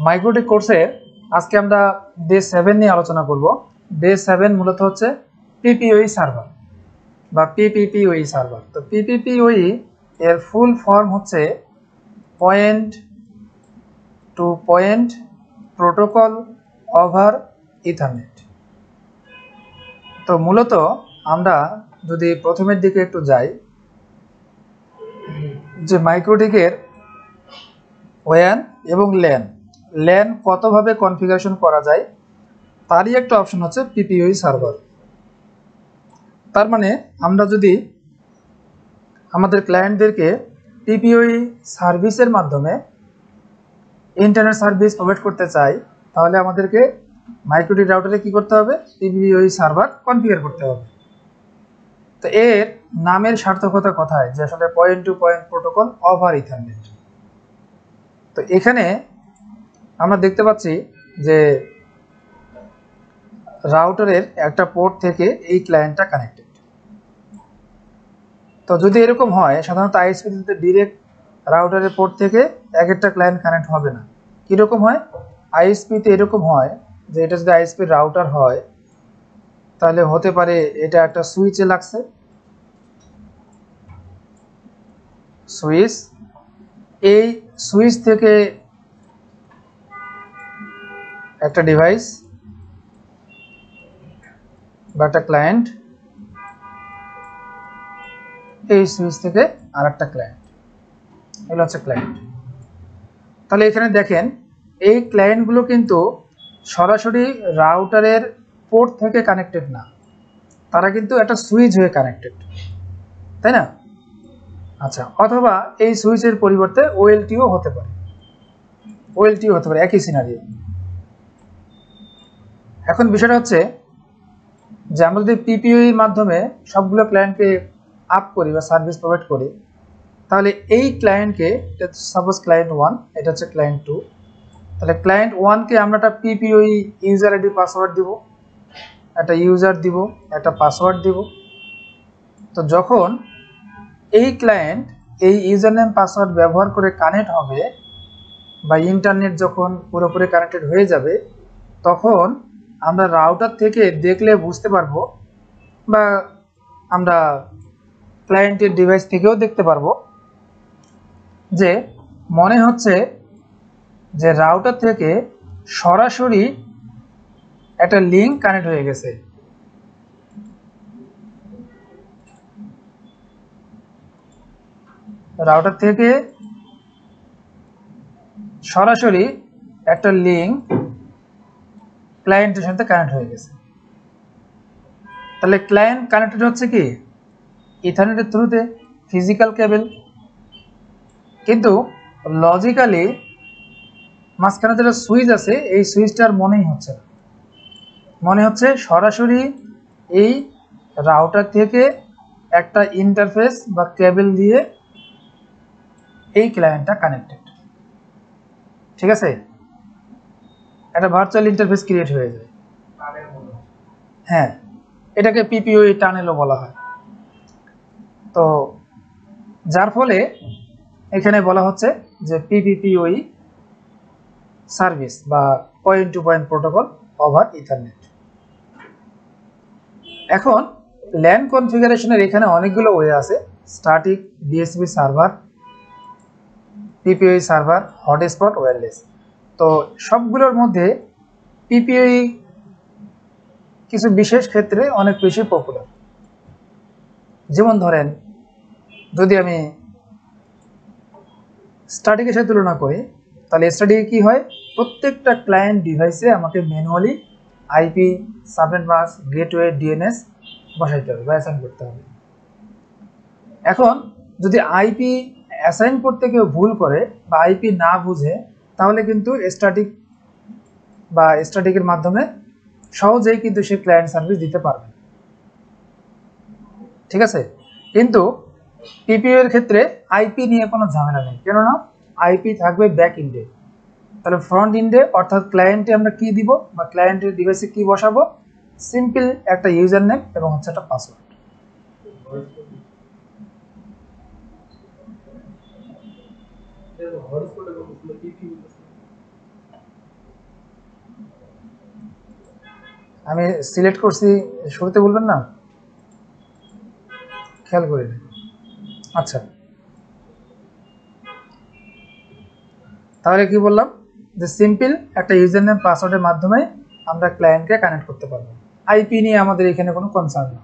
মাইক্রোটেক কোর্সে আজকে আমরা ডে 7 নিয়ে আলোচনা করব। ডে 7 মূলত হচ্ছে পিপিওই সার্ভার বা পিপিপিওই সার্ভার। তো পিপিপিওই এর ফুল ফর্ম হচ্ছে point to point protocol over ethernet. তো মূলত আমরা যদি প্রথমের দিকে একটু যাই, যে মাইক্রোটেকের ওয়ান এবং ল্যান কতভাবে কনফিগারেশন করা যায় তারই একটা অপশন হচ্ছে পিপিওই সার্ভার। তার মানে আমরা যদি আমাদের ক্লায়েন্টদেরকে পিপিওই সার্ভিসের মাধ্যমে ইন্টারনেট সার্ভিস প্রোভাইড করতে চাই, তাহলে আমাদেরকে মাইক্রোটেক রাউটারে কি করতে হবে? পিপিওই সার্ভার কনফিগার করতে হবে। তো এর নামের সার্থকতা কোথায়, যে আসলে point to point protocol over ethernet. তো এখানে আমরা দেখতে পাচ্ছি যে রাউটারের একটা পোর্ট থেকে এই ক্লায়েন্টটা কানেক্টেড। তো যদি এরকম হয়, সাধারণত আইএসপিতে ডিরেক্ট রাউটারের পোর্ট থেকে এক একটা ক্লায়েন্ট কানেক্ট হবে না। কীরকম হয়? আইএসপিতে এরকম হয় যে এটা যদি আইএসপির রাউটার হয়, তাহলে হতে পারে এটা একটা সুইচে লাগছে, সুইচ, এই সুইচ থেকে একটা ডিভাইস বা একটা ক্লায়েন্ট, এই সুইচ থেকে আর একটা ক্লায়েন্ট, এগুলো হচ্ছে ক্লায়েন্ট। তাহলে এখানে দেখেন এই ক্লায়েন্টগুলো কিন্তু সরাসরি রাউটারের পোর্ট থেকে কানেক্টেড না, তারা কিন্তু একটা সুইচ হয়ে কানেক্টেড, তাই না? আচ্ছা, অথবা এই সুইচের পরিবর্তে ওএলটিও হতে পারে, একই সিনারিও। এখন বিষয়টা হচ্ছে যে আমরা যদি পিপিওর মাধ্যমে সবগুলো ক্লায়েন্টকে আপ করি বা সার্ভিস প্রোভাইড করি, তাহলে এই ক্লায়েন্টকে, সাপোজ ক্লায়েন্ট 1, এটা হচ্ছে ক্লায়েন্ট 2, তাহলে ক্লায়েন্ট 1কে আমরা একটা পিপিওই ইউজার আইডি পাসওয়ার্ড দিব, একটা ইউজার দিব, একটা পাসওয়ার্ড দিব। তো যখন এই ক্লায়েন্ট এই ইউজার নেম পাসওয়ার্ড ব্যবহার করে কানেক্ট হবে বা ইন্টারনেট যখন পুরোপুরি কানেক্টেড হয়ে যাবে, তখন আমরা রাউটার থেকে দেখলে বুঝতে পারবো, বা আমরা ক্লায়েন্টের ডিভাইস থেকেও দেখতে পারবো যে মনে হচ্ছে যে রাউটার থেকে সরাসরি একটা লিঙ্ক কানেক্ট হয়ে গেছে। রাউটার থেকে সরাসরি একটা লিঙ্ক ক্লায়েন্টের সাথে কানেক্ট হয়ে গেছে। তাহলে ক্লায়েন্ট কানেক্টেড হচ্ছে কি? ইথারনেটের থ্রুতে, ফিজিক্যাল কেবল। কিন্তু লজিক্যালি মাঝখানে যেটা সুইচ আছে, এই সুইচটার মনেই হচ্ছে না, মনে হচ্ছে সরাসরি এই রাউটার থেকে একটা ইন্টারফেস বা কেবল দিয়ে এই ক্লায়েন্টটা কানেক্টেড। ঠিক আছে, একটা ভার্চুয়াল ইন্টারফেস ক্রিয়েট হয়ে যায়। হ্যাঁ, এটাকে পিপিওই টানেলও বলা হয়। তো যার ফলে এখানে বলা হচ্ছে যে পিপিপিওই সার্ভিস বা point to point protocol over ethernet. এখন ল্যান কনফিগারেশনের এখানে অনেকগুলো ওয়ে আছে: static, DSP server, PPoE server, hotspot, wireless. তো সবগুলোর মধ্যে পিপিওই কিছু বিশেষ ক্ষেত্রে অনেক বেশি পপুলার। যেমন ধরেন, যদি আমি স্ট্যাটিকের সাথে তুলনা করি, তাহলে স্ট্যাটিকে কি হয়? প্রত্যেকটা ক্লায়েন্ট ডিভাইসে আমাকে manually IP, subnet mask, gateway, DNS বসাইতে হবে বা অ্যাসাইন করতে হবে। এখন যদি আইপি অ্যাসাইন করতে কেউ ভুল করে বা আইপি না বুঝে, তাহলে কিন্তু স্ট্যাটিকের মাধ্যমে সহজেই কিন্তু সে ক্লায়েন্ট সার্ভিস দিতে পারবে। ঠিক আছে, কিন্তু পিপিও এর ক্ষেত্রে আইপি নিয়ে কোনো ঝামেলা নেই, কেননা আইপি থাকবে ব্যাক ইন্ডে। তাহলে ফ্রন্ট ইন্ডে অর্থাৎ ক্লায়েন্টে আমরা কি দিব বা ক্লায়েন্টের ডিভাইসে কি বসাবো? সিম্পল একটা ইউজার নেম এবং হচ্ছে একটা পাসওয়ার্ড। আমি সিলেক্ট করছি, শুরুতে বলবেন না, খেয়াল করি। আচ্ছা, তাহলে কি বললাম যে সিম্পল একটা ইউজার নেম পাসওয়ার্ডের মাধ্যমে আমরা ক্লায়েন্টকে কানেক্ট করতে পারবো। আইপি নিয়ে আমাদের এখানে কোনো কনসার্ন না।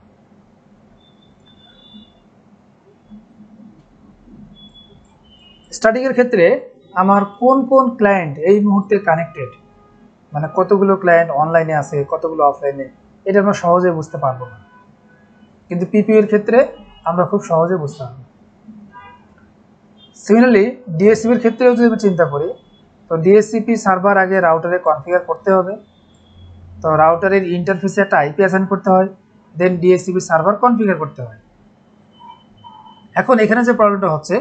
স্ট্যাটিক এর ক্ষেত্রে আমার কোন কোন ক্লায়েন্ট এই মুহূর্তে কানেক্টেড, মানে কতগুলো ক্লায়েন্ট অনলাইনে আছে, কতগুলো অফলাইনে, এটা আমরা সহজে বুঝতে পারবো না। কিন্তু পিপিও এর ক্ষেত্রে আমরা খুব সহজে বুঝতে পারবো। সিমিলারলি ডিএসসিপি এর ক্ষেত্রেও যদি আমি চিন্তা করি, তো ডিএসসিপি সার্ভার আগে রাউটারে কনফিগার করতে হবে, তো রাউটারের ইন্টারফেসে একটা আইপি অ্যাসাইন করতে হয়, দেন ডিএসসিপি সার্ভার কনফিগার করতে হয়। এখন এখানে যে প্রবলেমটা হচ্ছে,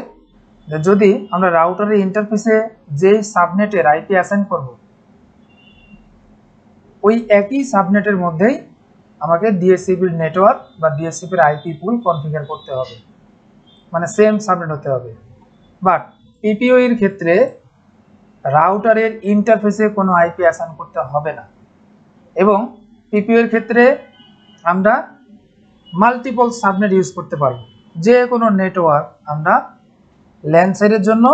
যদি আমরা রাউটারের ইন্টারফেসে যেই সাবনেটের আইপি অ্যাসাইন করব, ওই একই সাবনেটের মধ্যেই আমাকে ডিএসসিপির নেটওয়ার্ক বা ডিএসসিপির আইপি পুল কনফিগার করতে হবে, মানে সেম সাবনেট হতে হবে। বাট পিপিও এর ক্ষেত্রে রাউটারের ইন্টারফেসে কোনো আইপি অ্যাসাইন করতে হবে না, এবং পিপিও এর ক্ষেত্রে আমরা মাল্টিপল সাবনেট ইউজ করতে পারবো। যে কোনো নেটওয়ার্ক আমরা ল্যান সাইডের জন্য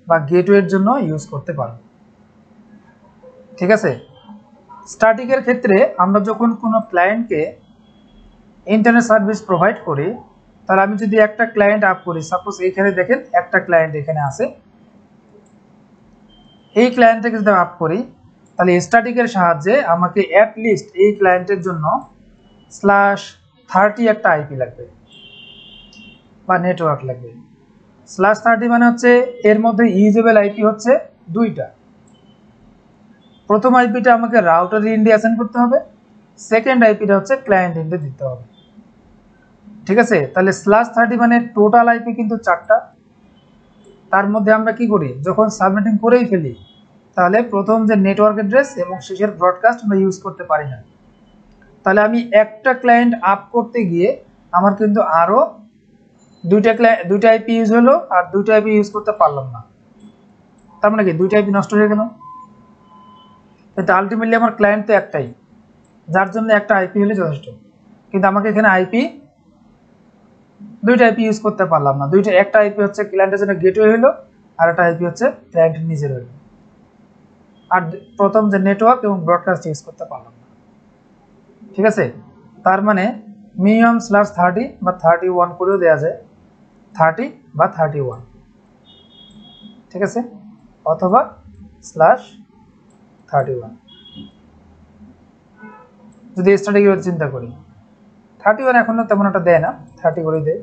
বা গেটওয়ের জন্য ইউজ করতে পারবো। ঠিক আছে। স্ট্যাটিকের ক্ষেত্রে আমরা যখন কোনো ক্লায়েন্টকে ইন্টারনেট সার্ভিস প্রোভাইড করি, তাহলে আমি যদি একটা ক্লায়েন্ট আপ করি, সাপোজ এখানে দেখেন একটা ক্লায়েন্ট এখানে আছে, এই ক্লায়েন্টটাকে যদি আপ করি, তাহলে স্ট্যাটিকের সাহায্যে আমাকে অ্যাটলিস্ট এই ক্লায়েন্টের জন্য /30 একটা আইপি লাগবে বা নেটওয়ার্ক লাগবে। /30 মানে হচ্ছে এর মধ্যে ইউজেবল আইপি হচ্ছে দুইটা। প্রথম আইপিটা আমাকে রাউটার ইন্ডে অ্যাসাইন করতে হবে, সেকেন্ড আইপিটা হচ্ছে ক্লায়েন্ট ইন্ডে দিতে হবে। ঠিক আছে। তাহলে /30 মানে টোটাল আইপি কিন্তু 4টা। তার মধ্যে আমরা কি করি, যখন সাবনেটিং করেই ফেলি, তাহলে প্রথম যে নেটওয়ার্ক অ্যাড্রেস এবং শেষের ব্রডকাস্ট আমরা ইউজ করতে পারি না। তাহলে আমি একটা ক্লায়েন্ট আপ করতে গিয়ে আমার কিন্তু আরও দুইটা আইপি ইউজ হলো, আর দুইটা আইপি ইউজ করতে পারলাম না। তার মানে কি দুইটা আইপি নষ্ট হয়ে গেল। কিন্তু আলটিমেটলি আমার ক্লায়েন্ট তো একটাই, যার জন্য একটা আইপি হলে যথেষ্ট। কিন্তু আমাকে এখানে দুইটা আইপি ইউজ করতে পারলাম না। একটা আইপি হচ্ছে ক্লায়েন্টের জন্য গেটওয়ে হলো, আর একটা আইপি হচ্ছে ক্লায়েন্টের নিজের হলো। আর প্রথম যে নেটওয়ার্ক এবং ব্রডকাস্ট ইউজ করতে পারলাম না। ঠিক আছে। তার মানে মিনিমাম /30 বা 31 করেও দেওয়া যায়, 30 বা 31। ঠিক আছে, অথবা /31। যদি স্ট্যাটিক চিন্তা করি, 31 এখনো তেমন একটা দেয় না, 30 করে দেয়।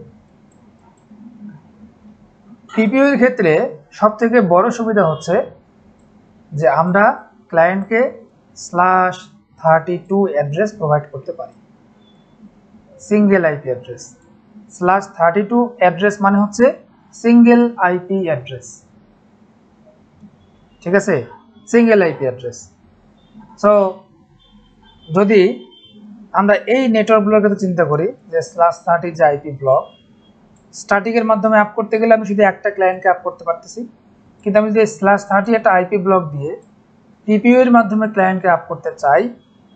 পিপিও এর ক্ষেত্রে সব থেকে বড় সুবিধা হচ্ছে যে আমরা ক্লায়েন্টকে /32 অ্যাড্রেস প্রোভাইড করতে পারি, সিঙ্গেল আইপি অ্যাড্রেস। /32 অ্যাড্রেস মানে হচ্ছে সিঙ্গেল আইপি অ্যাড্রেস। ঠিক আছে, সিঙ্গেল আইপি অ্যাড্রেস। সো যদি আমরা এই নেটওয়ার্কগুলোর কথা চিন্তা করি, যে /30 যে আইপি ব্লক, স্ট্যাটিকের মাধ্যমে আপ করতে গেলে আমি শুধু একটা ক্লায়েন্টকে আপ করতে পারতেছি, কিন্তু আমি যদি /30 একটা আইপি ব্লক দিয়ে পিপিও এর মাধ্যমে ক্লায়েন্টকে আপ করতে চাই,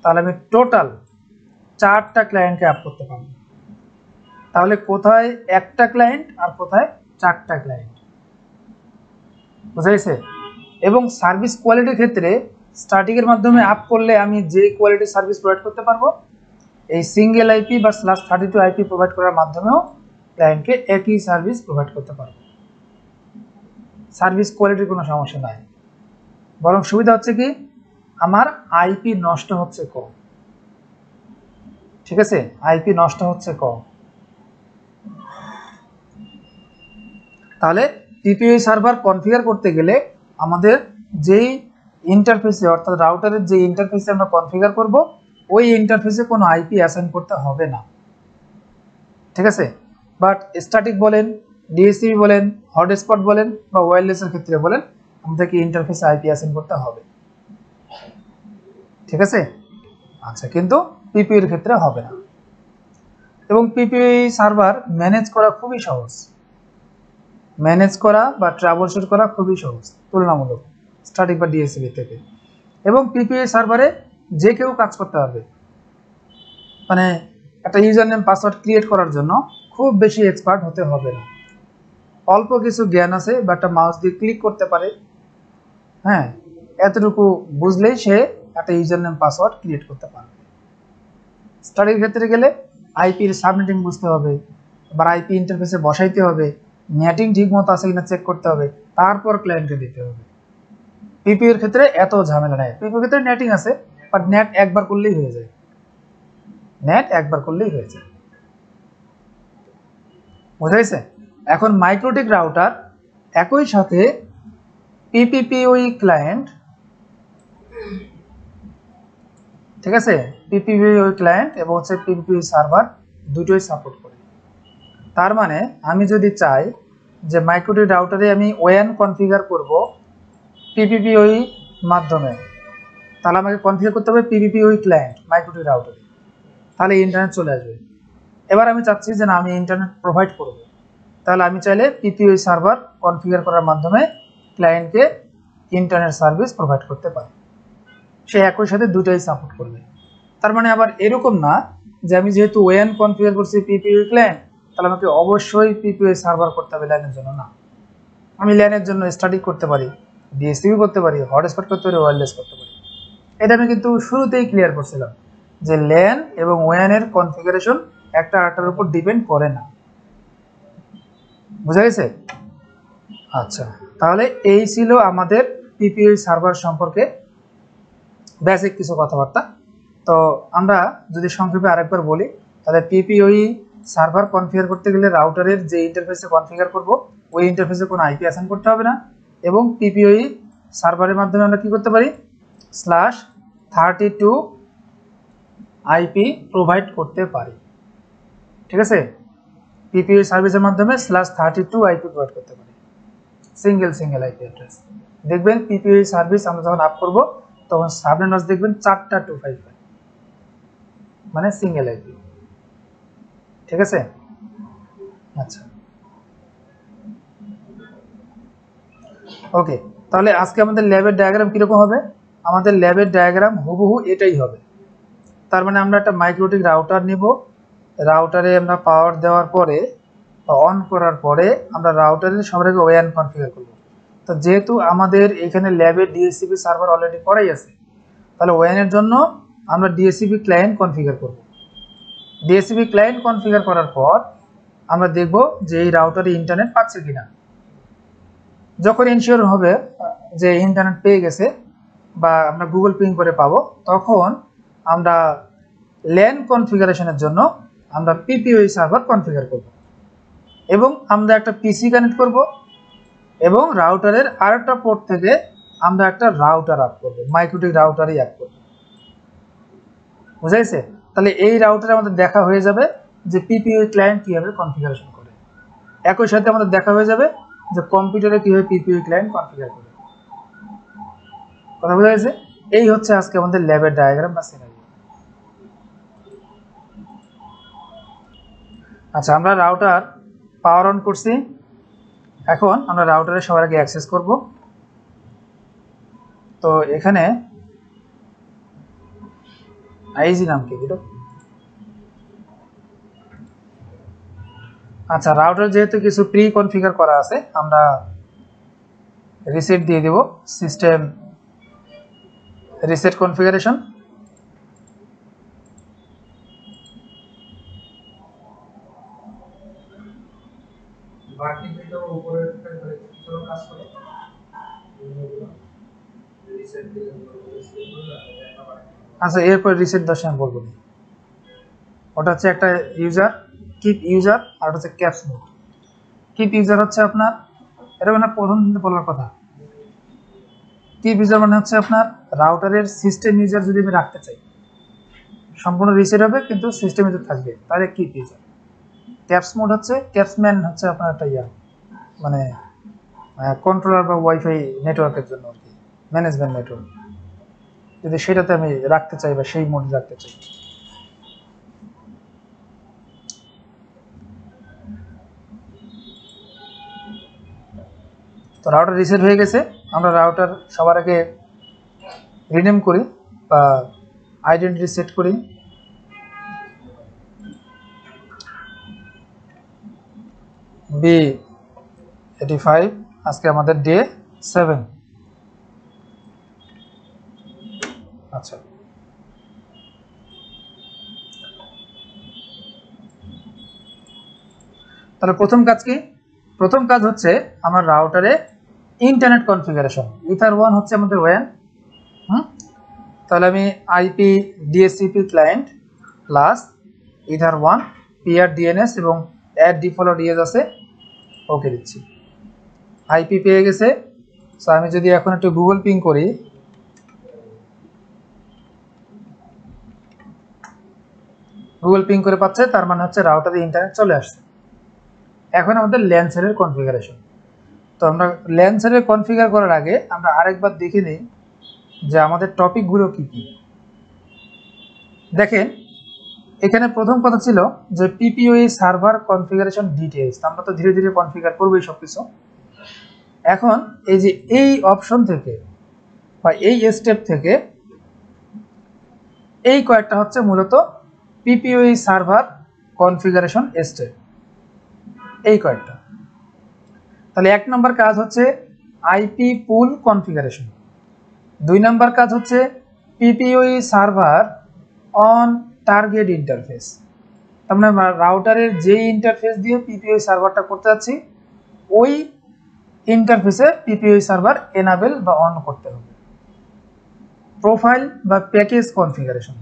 তাহলে আমি টোটাল 4টা ক্লায়েন্টকে আপ করতে পারবো। তাহলে কোথায় একটা ক্লায়েন্ট আর কোথায় 4টা ক্লায়েন্ট, বুঝা গেছে? এবং সার্ভিস কোয়ালিটির ক্ষেত্রে স্ট্যাটিকের মাধ্যমে আপ করলে আমি যে কোয়ালিটির সার্ভিস প্রোভাইড করতে পারবো, এই সিঙ্গেল আইপি বা /32 আইপি প্রোভাইড করার মাধ্যমেও ক্লায়েন্টকে একই সার্ভিস প্রোভাইড করতে পারবো। সার্ভিস কোয়ালিটির কোনো সমস্যা নাই, বরং সুবিধা হচ্ছে কি, আমার আইপি নষ্ট হচ্ছে কম। ঠিক আছে, আইপি নষ্ট হচ্ছে কম। তাহলে পিপিও সার্ভার কনফিগার করতে গেলে আমাদের যেই ইন্টারফেসে, অর্থাৎ রাউটারের যে ইন্টারফেসে আমরা কনফিগার করব, ওই ইন্টারফেসে কোনো আইপি অ্যাসাইন করতে হবে না। ঠিক আছে। বাট স্ট্যাটিক বলেন, ডিএসসিপি বলেন, হটস্পট বলেন বা ওয়্যারলেসের ক্ষেত্রে বলেন, আমাদেরকে ইন্টারফেসে আইপি অ্যাসাইন করতে হবে। ঠিক আছে। আচ্ছা, কিন্তু পিপিও এর ক্ষেত্রে হবে না। এবং পিপিও সার্ভার ম্যানেজ করা খুবই সহজ, ম্যানেজ করা বা ট্রাবলশুট করা খুবই সহজ তুলনামূলক স্ট্যাটিক বা ডিএসসিপি থেকে। এবং পিপিও সার্ভারে যে কেউ কাজ করতে পারবে, মানে একটা ইউজার নেম পাসওয়ার্ড ক্রিয়েট করার জন্য খুব বেশি এক্সপার্ট হতে হবে না, অল্প কিছু জ্ঞান আছে বা একটা মাউস দিয়ে ক্লিক করতে পারে, হ্যাঁ, এতটুকু বুঝলেই সে একটা ইউজার নেম পাসওয়ার্ড ক্রিয়েট করতে পারবে। স্টাডির ক্ষেত্রে গেলে আইপির সাবনেটিং বুঝতে হবে, আবার আইপি ইন্টারফেসে বসাইতে হবে, নেটিং ঠিক মতো আছে কিনা চেক করতে হবে, তারপর ক্লায়েন্টকে দিতে হবে। পিপিইউ এর ক্ষেত্রে এত ঝামেলা নেই, পিপিইউ এর ক্ষেত্রে নেটিং আছে, বাট নেট একবার করলেই হয়ে যায়, নেট একবার করলেই হয়ে যায়। বুঝাইছে? এখন মাইক্রোটিক রাউটার একই সাথে পিপিপিওই ক্লায়েন্ট, ঠিক আছে, পিপিপিওই ক্লায়েন্ট এবং হচ্ছে পিপিপিওই সার্ভার দুটোই সাপোর্ট করে। তার মানে আমি যদি চাই যে মাইক্রোটিক রাউটারে আমি ওএন কনফিগার করব পিপিপিওই মাধ্যমে, তাহলে আমাকে কনফিগার করতে হবে পিপিপিওই ক্লায়েন্ট মাইক্রোটিক রাউটারে, তাহলে ইন্টারনেট চলে আসবে। এবার আমি চাচ্ছি যে না, আমি ইন্টারনেট প্রোভাইড করব, তাহলে আমি চাইলে পিপিওই সার্ভার কনফিগার করার মাধ্যমে ক্লায়েন্টকে ইন্টারনেট সার্ভিস প্রোভাইড করতে পারি। সে একই সাথে দুটোই সাপোর্ট করবে। তার মানে আবার এরকম না যে আমি যেহেতু ওএন কনফিগার করছি পিপিওই ক্লায়েন্ট, তাহলে আমাকে অবশ্যই পিপিওই সার্ভার করতে হবে ল্যানের জন্য, না। আমি ল্যানের জন্য স্ট্যাটিক করতে পারি, ডিএসসিপি করতে পারি, হটস্পট করতে পারি, ওয়্যারলেস করতে পারি। এটা আমি কিন্তু শুরুতেই ক্লিয়ার করছিলাম যে ল্যান এবং ওএনের কনফিগারেশন একটা আরেকটার উপর ডিপেন্ড করে না। বুঝা গেছে? আচ্ছা, তাহলে এই ছিল আমাদের পিপিওই সার্ভার সম্পর্কে বেসিক কিছু কথাবার্তা। তো আমরা যদি সংক্ষেপে আরেকবার বলি, তাহলে পিপিওই সার্ভার কনফিগার করতে গেলে রাউটারের যে ইন্টারফেসে কনফিগার করব ওই ইন্টারফেসে কোনো আইপি অ্যাসাইন করতে হবে না, এবং পিপিওই সার্ভারের মাধ্যমে আমরা কি করতে পারি, /32 আইপি প্রোভাইড করতে পারি। ঠিক আছে, পিপিওই সার্ভিসের মাধ্যমে /32 আইপি প্রোভাইড করতে পারি, সিঙ্গেল আইপি অ্যাড্রেস। দেখবেন পিপিওই সার্ভিস আমরা যখন আপ করব তখন সাবনেট মাস্ক দেখবেন 4টা 255, মানে সিঙ্গেল আইপি। ঠিক আছে? আচ্ছা, ওকে। তাহলে আজকে আমাদের ল্যাবের ডায়াগ্রাম কিরকম হবে? আমাদের ল্যাবের ডায়াগ্রাম হুবহু এটাই হবে। তার মানে আমরা একটা মাইক্রোটিক রাউটার নিব, রাউটারে আমরা পাওয়ার দেওয়ার পরে অন করার পরে আমরা রাউটারের সবার আগে ওএন কনফিগার করব। তো যেহেতু আমাদের এখানে ল্যাবে ডিএসসিপি সার্ভার অলরেডি করাই আছে, তাহলে ওএনের জন্য আমরা ডিএসসিপি ক্লায়েন্ট কনফিগার করব। ডিএসসিপি ক্লায়েন্ট কনফিগার করার পর আমরা দেখব যে এই রাউটারে ইন্টারনেট পাচ্ছে কিনা। যখন ইনশিওর হবে যে ইন্টারনেট পেয়ে গেছে বা আমরা গুগল পিং করে পাবো, তখন আমরা ল্যান কনফিগারেশনের জন্য আমরা পিপিওই সার্ভার কনফিগার করব, এবং আমরা একটা পিসি কানেক্ট করব, এবং রাউটারের আরেকটা পোর্ট থেকে আমরা একটা রাউটার আপ করব, মাইক্রোটিক রাউটারই অ্যাড করব। বুঝাইছে? তাহলে এই রাউটারে আমাদের দেখা হয়ে যাবে যে পিপিওই ক্লায়েন্ট কীভাবে কনফিগারেশন করে, একই সাথে আমাদের দেখা হয়ে যাবে যে কম্পিউটারে কীভাবে পিপিওই ক্লায়েন্ট কনফিগার করে। কথা বোঝা গেছে? এই হচ্ছে আজকে আমাদের ল্যাবের ডায়াগ্রাম বা সিনারিও। আচ্ছা, আমরা রাউটার পাওয়ার অন করছি, এখন আমরা রাউটারে সবার আগে অ্যাক্সেস করব। তো এখানে আইজি নাম কি দিল? আচ্ছা, রাউটার যেহেতু কিছু প্রি কনফিগার করা আছে, আমরা রিসেট দিয়ে দেব, সিস্টেম রিসেট কনফিগারেশন। আচ্ছা, এরপর রিসেট দশে আমি বলবো না, ওটা হচ্ছে একটা ইউজার, কিপ ইউজার, আর হচ্ছে ক্যাপস মোড। কিপ ইউজার হচ্ছে আপনার, এটা মানে প্রথম দিন বলার কথা, কিপ ইউজার মানে হচ্ছে আপনার রাউটারের সিস্টেম ইউজার যদি আমি রাখতে চাই, সম্পূর্ণ রিসেট হবে কিন্তু সিস্টেম ইউজার থাকবে, তাহলে কিপ ইউজার। ক্যাপস মোড হচ্ছে, ক্যাপসম্যান হচ্ছে আপনার একটা মানে কন্ট্রোলার বা ওয়াইফাই নেটওয়ার্কের জন্য আর কি, ম্যানেজমেন্ট নেটওয়ার্ক, যদি সেটাতে আমি রাখতে চাই বা সেই মোডে রাখতে চাই। তো রাউটার রিসেট হয়ে গেছে, আমরা রাউটার সবার আগে রিনেম করি বা আইডেন্টিটি সেট করি। B85 আজকে আমাদের ডে 7। আচ্ছা, তাহলে প্রথম কাজ কি? প্রথম কাজ হচ্ছে আমার রাউটারে ইন্টারনেট কনফিগারেশন। Ether1 হচ্ছে আমাদের WAN। তাহলে আমি IP DSCP client plus Ether1 PR DNS এবং অ্যাড ডিফল্ট ডিএস আছে, ওকে দিচ্ছি। আইপি পেয়ে গেছে। সো আমি যদি এখন একটু গুগল পিং করি, গুগল পিং করে পাচ্ছে, তার মানে হচ্ছে রাউটারে ইন্টারনেট চলে আসছে। এখন আমাদের ল্যান সেলের কনফিগারেশন। তো আমরা ল্যান সেলের কনফিগার করার আগে আমরা আরেকবার দেখে নিই যে আমাদের টপিকগুলো কি কি। দেখেন এখানে প্রথম কথা ছিল যে পিপিওই সার্ভার কনফিগারেশন ডিটেইলস। আমরা তো ধীরে ধীরে কনফিগার করবোই সব কিছু। এখন এই যে এই অপশন থেকে বা এই স্টেপ থেকে এই কয়েকটা হচ্ছে মূলত পিপিওই সার্ভার কনফিগারেশন স্টেপ, এই কয়েকটা। তাহলে 1 নম্বর কাজ হচ্ছে আইপি পুল কনফিগারেশন, 2 নম্বর কাজ হচ্ছে PPPoE server on target interface. তার মানে রাউটারের যে ইন্টারফেস দিয়ে পিপিওই সার্ভারটা করতে যাচ্ছি ওই ইন্টারফেসে পিপিওই সার্ভার এনাবেল বা অন করতে হবে। প্রোফাইল বা প্যাকেজ কনফিগারেশন।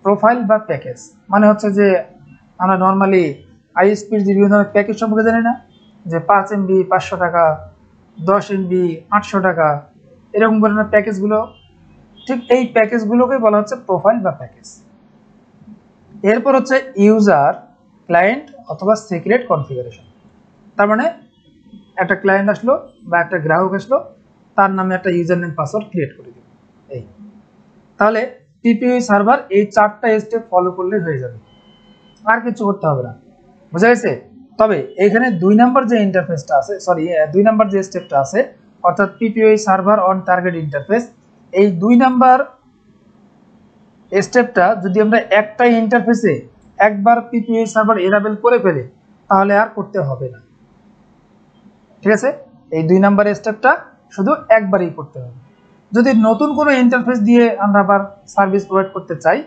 প্রোফাইল বা প্যাকেজ মানে হচ্ছে যে আমরা নর্মালি আইএসপির যে বিভিন্ন ধরনের প্যাকেজ সম্পর্কে জানি না, যে 5 MB 500 টাকা, 10 MB 800 টাকা, এরকম ধরনের প্যাকেজগুলো, ঠিক এই প্যাকেজগুলোকে বলা হচ্ছে প্রোফাইল বা প্যাকেজ। এরপর হচ্ছে ইউজার ক্লায়েন্ট অথবা সিক্রেট কনফিগারেশন। তার মানে একটা ক্লায়েন্ট আসলো বা একটা গ্রাহক আসলো, তার নামে একটা ইউজার নেম পাসওয়ার্ড ক্রিয়েট করে দিবে। এই তাহলে পিপিওই সার্ভার এই 4টা স্টেপ ফলো করলে হয়ে যাবে, আর কিছু করতে হবে না। বুঝা গেছে? তবে এখানে 2 নম্বর যে ইন্টারফেসটা আছে, সরি 2 নম্বর যে স্টেপটা আছে, অর্থাৎ PPPoE server on target interface, এই 2 নম্বর স্টেপটা যদি আমরা একটাই ইন্টারফেসে একবার পিপিওই সার্ভার এনাবেল করে ফেলি তাহলে আর করতে হবে না। ঠিক আছে? এই 2 নম্বর স্টেপটা শুধু একবারই করতে হবে। যদি নতুন কোনো ইন্টারফেস দিয়ে আমরা আবার সার্ভিস প্রোভাইড করতে চাই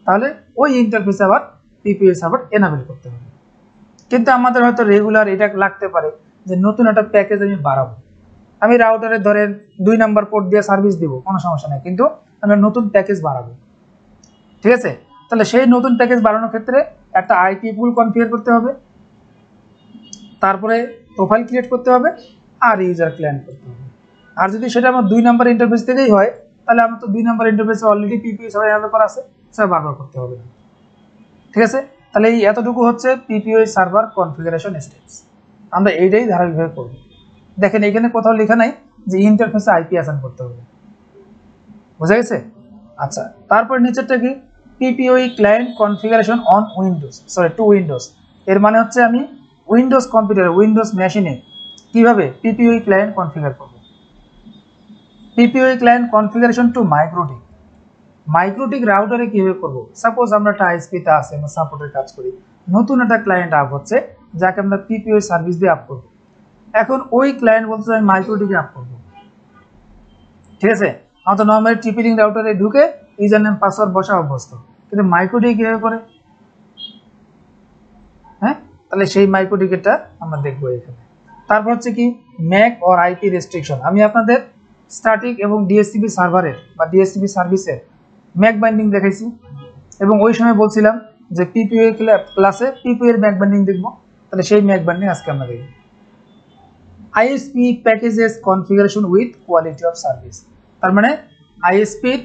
তাহলে ওই ইন্টারফেসে আবার পিপিওই সার্ভার এনাবেল করতে হবে। কিন্তু আমাদের হয়তো রেগুলার এটা লাগতে পারে যে নতুন একটা প্যাকেজ আমি বাড়াবো। আমি রাউটারে ধরেন 2 নম্বর পোর্ট দিয়ে সার্ভিস দিব, কোনো সমস্যা নেই, কিন্তু আমরা নতুন প্যাকেজ বাড়াবো। ঠিক আছে? তাহলে সেই নতুন প্যাকেজ বাড়ানোর ক্ষেত্রে একটা আইপি পুল কনফিগার করতে হবে, তারপরে প্রোফাইল ক্রিয়েট করতে হবে, আর ইউজার ক্লায়েন্ট করতে হবে। আর যদি সেটা আমার 2 নম্বর ইন্টারফেস থেকেই হয় তাহলে আমার তো 2 নম্বর ইন্টারফেসে অলরেডি পিপিওই সার্ভার এনাবেল করা আছে, সেটা বারবার করতে হবে না। ঠিক আছে? তাহলে এই এতটুকু হচ্ছে পিপিওই সার্ভার কনফিগারেশন স্টেপস। আমরা এইটাই ধারাবাহিকভাবে করব। দেখেন এখানে কোথাও লেখা নাই যে ইন্টারফেসে আইপি অ্যাসাইন করতে হবে। বুঝা গেছে? আচ্ছা, তারপর নিচেরটা কি? PPPoE client configuration on Windows, sorry to Windows. এর মানে হচ্ছে আমি উইন্ডোজ কম্পিউটার, উইন্ডোজ মেশিনে কিভাবে পিপিওই ক্লায়েন্ট কনফিগার করব। PPPoE client configuration to MikroTik. MikroTik রাউটারে কিভাবে করব? সাপোজ আমরা একটা আইএসপিতে আছে, আমরা সাপোর্টের কাজ করি, নতুন একটা ক্লায়েন্ট আপ হচ্ছে যাকে আমরা পিপিওই সার্ভিস দিয়ে আপ করব। এখন ওই ক্লায়েন্ট বলতে আমি মাইক্রোটিকে আপ করব। ঠিক আছে? আমরা তো নর্মালি টিপিলিং রাউটারে ঢুকে ইউজার নেম পাসওয়ার্ড বসা অভ্যস্ত, কিন্তু মাইক্রোটিক কিভাবে করে? হ্যাঁ, তাহলে সেই মাইক্রোটিকেটটা আমরা দেখবো এখানে। তারপর হচ্ছে কি ম্যাক অর আইপি রেস্ট্রিকশন। আমি আপনাদের স্ট্যাটিক এবং ডিএসসিপি সার্ভারের বা ডিএসসিপি সার্ভিসের ম্যাক বাইন্ডিং দেখাইছি, এবং ওই সময় বলছিলাম যে পিপিওই ক্লাসে পিপিওই এর ম্যাক বাইন্ডিং দেখবো। তাহলে সেই ম্যাক বাইন্ডিং আজকে আমরা দেখব। ISP packages configuration with quality of service. তার মানে আইএসপির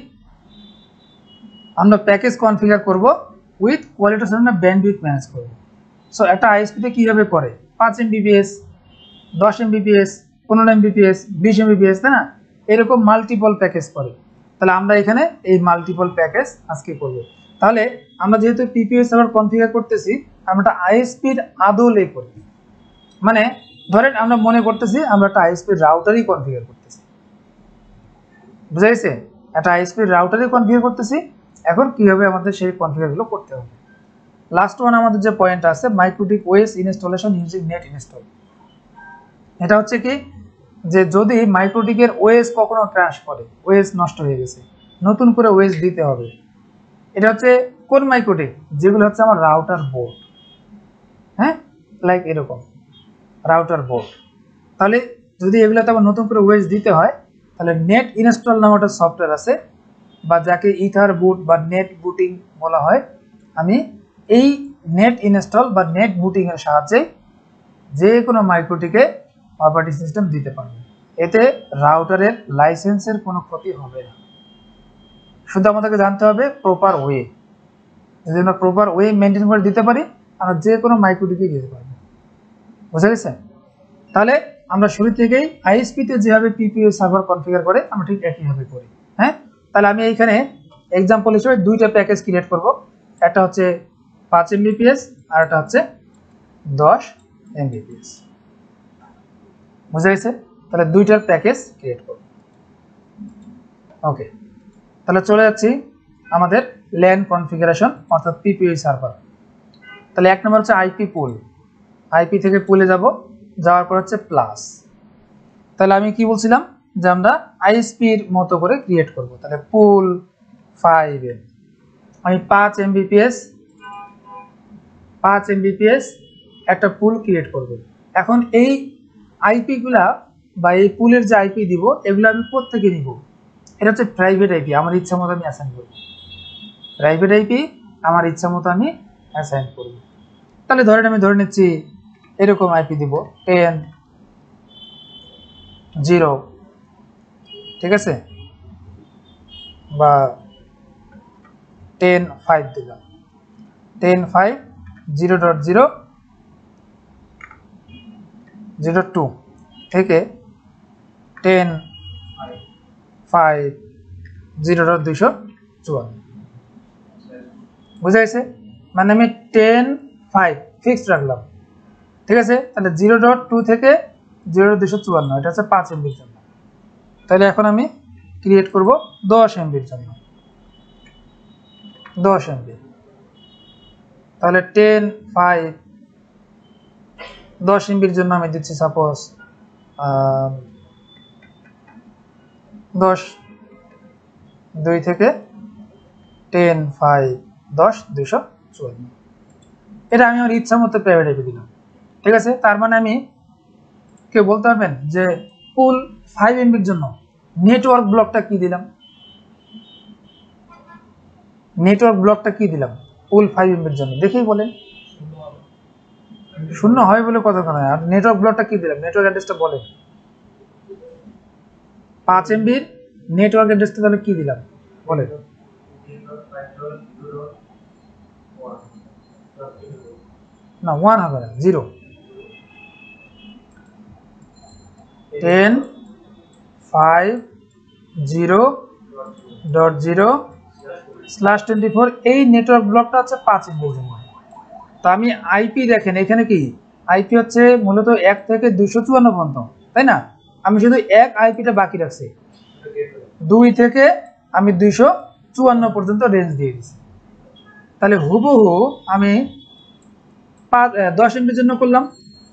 আমরা প্যাকেজ কনফিগার করব with quality of service, bandwidth manage করব। সো একটা আইএসপিতে কীভাবে করে? 5 MBPS, 10 MBPS, 15 MBPS, 20 MBPS, তাই না? এরকম মাল্টিপল প্যাকেজ করে। তাহলে আমরা এখানে এই মাল্টিপল প্যাকেজ আজকে করব। তাহলে আমরা যেহেতু পিপিওই সার্ভার কনফিগার করতেছি, আমরা একটা আইএসপির আদলে করি। মানে ধরেন আমরা মনে করতেছি আমরা একটা আইএসপির রাউটারই কনফিগার করতেছি। বুঝা গেছে? একটা আইএসপির রাউটারই কনফিগার করতেছি। এখন কীভাবে আমাদের সেই কনফিগারগুলো করতে হবে? লাস্ট ওয়ান আমাদের যে পয়েন্ট আছে MikroTik OS installation using net install, এটা হচ্ছে কি যে যদি মাইক্রোটিকের ওএস কখনো ক্র্যাশ করে, ওএস নষ্ট হয়ে গেছে, নতুন করে ওএস দিতে হবে। এটা হচ্ছে কোন মাইক্রোটিক, যেগুলো হচ্ছে আমার রাউটার বোর্ড, হ্যাঁ, লাইক এরকম রাউটার বোর্ড। তাহলে যদি এগুলোতে আবার নতুন করে ওএস দিতে হয়, তাহলে নেট ইনস্টল নামে একটা সফটওয়্যার আছে, বা যাকে ইথার বুট বা নেট বুটিং বলা হয়। আমি এই নেট ইনস্টল বা নেট বুটিং এর সাহায্যে যে কোনো মাইক্রোটিকে অপারেটিং সিস্টেম দিতে পারবে। এতে রাউটারের লাইসেন্সের কোনো ক্ষতি হবে না। শুধু আমাদেরকে জানতে হবে প্রপার ওয়ে। যদি আমরা প্রপার ওয়ে মেনটেন করে দিতে পারি, আমরা যে কোনো মাইক্রোটিকে দিতে পারবো। বুঝা গেছে? তাহলে আমরা শুরু থেকেই আইএসপিতে যেভাবে পিপিইউ সার্ভার কনফিগার করে আমরা ঠিক একইভাবে করি। হ্যাঁ, তাহলে আমি এইখানে এক্সাম্পল হিসেবে দুইটা প্যাকেজ ক্রিয়েট করব। একটা হচ্ছে 5 Mbps আর একটা হচ্ছে 10 Mbps। বুঝা গেছে? তাহলে দুইটার প্যাকেজ ক্রিয়েট করব। ওকে, তাহলে চলে যাচ্ছি আমাদের ল্যান কনফিগারেশন অর্থাৎ পিপিইউ সার্ভার। তাহলে এক নম্বর হচ্ছে আইপি পুল, আইপি থেকে পুলে যাব, যাওয়ার পর হচ্ছে প্লাস। তাহলে আমি কি বলছিলাম যে আমরা আইএসপির মতো করে ক্রিয়েট করব। তাহলে পুল 5 আমি 5 Mbps একটা পুল ক্রিয়েট করব। এখন এই আইপি গুলা বা এই পুলের যে আইপি দিব, এগুলো আমি কোত্থেকে নিব? এটা হচ্ছে প্রাইভেট আইপি, আমার ইচ্ছা মতো আমি অ্যাসাইন করব। প্রাইভেট আইপি আমার ইচ্ছা মতো আমি অ্যাসাইন করব। তাহলে আমি ধরে নিচ্ছি এরকম আইপি দিব 10.0, ঠিক আছে, বা 10.5 দিলাম, 10.5.0.0.02 থেকে 10.5.0.254। বুঝা গেছে? মানে আমি 10.5 ফিক্সড রাখলাম, ঠিক আছে। তাহলে 0.2 থেকে 0.254, এটা হচ্ছে 5 MB জন্য। তাহলে এখন আমি ক্রিয়েট করব 10 MB জন্য, 10 MB। তাহলে 10.5 10 MB জন্য আমি দিচ্ছি সাপোজ 10.2 থেকে 10.5.10.254। এটা আমি আমার ইচ্ছা মতো প্রাইভেট আইপি দিলাম, ঠিক আছে। তার মানে আমি কেউ বলতে পারবেন যে পুল 5 MB জন্য নেটওয়ার্ক ব্লকটা কি দিলাম? নেটওয়ার্ক ব্লকটা কি দিলাম পুল 5 MB জন্য? দেখেই বলেন। শূন্য হয় বলে কথা নয়। আর নেটওয়ার্ক ব্লকটা কি দিলাম? নেটওয়ার্ক অ্যাড্রেসটা বলেন। 5 MB নেটওয়ার্ক অ্যাড্রেসটা তাহলে কি দিলাম বলেন? না, 1 হবে না, 0। 10.5.0.0/24 এই নেটওয়ার্ক ব্লকটা হচ্ছে 5 MB জন্য। তো আমি আইপি দেখেন এখানে কি আইপি হচ্ছে মূলত 1 থেকে 254 পর্যন্ত, তাই না? আমি শুধু এক আইপিটা বাকি রাখছি, 2 থেকে আমি 254 পর্যন্ত রেঞ্জ দিয়ে দিচ্ছি। তাহলে হুবহু আমি 10 MB জন্য করলাম।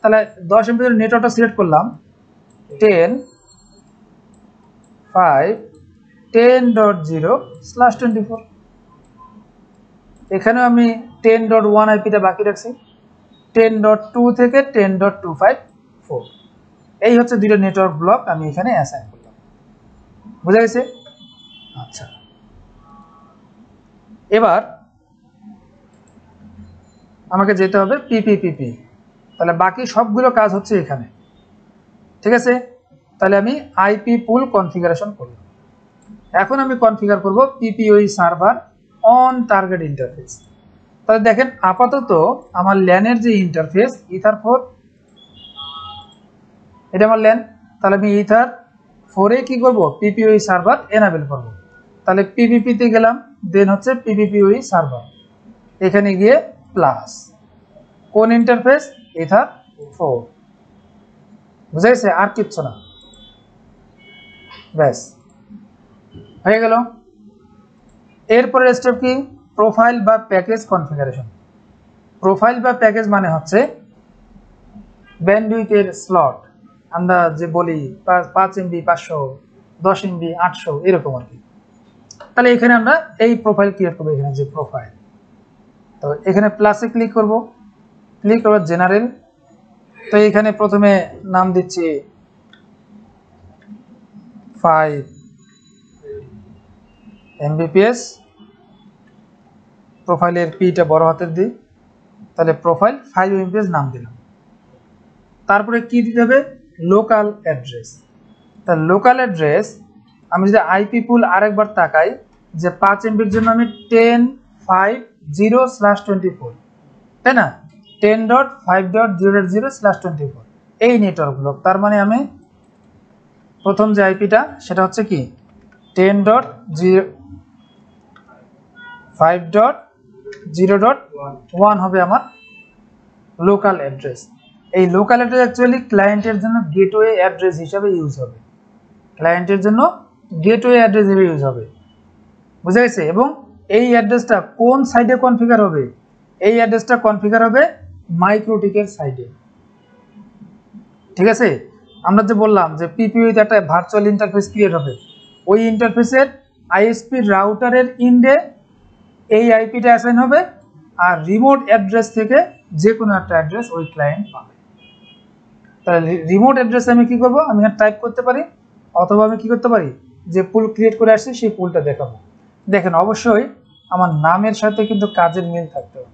তাহলে 10 MB জন্য নেটওয়ার্কটা সিলেক্ট করলাম 10.5.10.0/24। এখানেও আমি 10.1 আইপিটা বাকি রাখছি, 10.2 থেকে 10.254। এই হচ্ছে দুইটা নেটওয়ার্ক ব্লক আমি এখানে অ্যাসাইন করলাম। বুঝা গেছে? আচ্ছা, এবার আমাকে যেতে হবে পিপিপিপি। তাহলে বাকি সবগুলো কাজ হচ্ছে এখানে, ঠিক আছে। তাহলে আমি আইপি পুল কনফিগারেশন করলাম। এখন আমি কনফিগার করব PPPoE server on target interface. তাহলে দেখেন আপাতত আমার ল্যানের যে ইন্টারফেস ইথার 4, এটা আমার ল্যান। তাহলে আমি ইথার 4-এ কি করব? পিপিওই সার্ভার এনাবেল করব। তাহলে পিপিপিতে গেলাম, দেন হচ্ছে পিপিপিওই সার্ভার, এখানে গিয়ে প্লাস কোন ইন্টারফেস? ইথার 4। বুঝা গেছে? আর কিচ্ছু না, ব্যাস হয়ে গেল। এরপরের স্টেপ কি? প্রোফাইল বা প্যাকেজ কনফিগারেশন। প্রোফাইল বা প্যাকেজ মানে হচ্ছে ব্যান্ডউইথের স্লট, আমরা যে বলি 5 MB 500, 10 MB 800 এরকম আর কি। তাহলে এখানে আমরা এই প্রোফাইল ক্রিয়েট করবো, এখানে যে প্রোফাইল, তো এখানে প্লাসে ক্লিক করব, ক্লিক করব জেনারেল। তো এখানে প্রথমে নাম দিচ্ছি 5 Mbps, প্রোফাইলের পিটা বড় হাতের দিই, তাহলে প্রোফাইল 5 Mbps নাম দিলাম। তারপরে কি দিতে হবে, লোকাল অ্যাড্রেস। তার লোকাল অ্যাড্রেস আমি যদি আইপি পুল আরেকবার তাকাই, যে 5 MBর জন্য আমি 10.5.0/24, তাই না, 10.5.0.0/24 এই নেটওয়ার্ক ব্লক। তার মানে আমি প্রথম যে আইপিটা সেটা হচ্ছে কি 10.5.0.1 হবে আমার লোকাল অ্যাড্রেস। এই লোকাল অ্যাড্রেস অ্যাকচুয়ালি ক্লায়েন্টের জন্য গেটওয়ে অ্যাড্রেস হিসাবে ইউজ হবে, ক্লায়েন্টের জন্য গেটওয়ে অ্যাড্রেস হিসেবে ইউজ হবে, বুঝা গেছে? এবং এই অ্যাড্রেসটা কোন সাইডে কনফিগার হবে, এই অ্যাড্রেসটা কনফিগার হবে মাইক্রোটিকের সাইডে, ঠিক আছে? আমরা যে বললাম যে পিপিইউতে একটা ভার্চুয়াল ইন্টারফেস ক্রিয়েট হবে, ওই ইন্টারফেসের আইএসপি রাউটারের ইন্ডে এই আইপিটা অ্যাসাইন হবে, আর রিমোট অ্যাড্রেস থেকে যে কোনো একটা অ্যাড্রেস ওই ক্লায়েন্ট পাবে। তাহলে রিমোট অ্যাড্রেস আমি কি করব, আমি এখানে টাইপ করতে পারি, অথবা আমি কি করতে পারি, যে পুল ক্রিয়েট করে আসছি সেই পুলটা দেখাবো। দেখেন অবশ্যই আমার নামের সাথে কিন্তু কাজের মিল থাকতে হবে।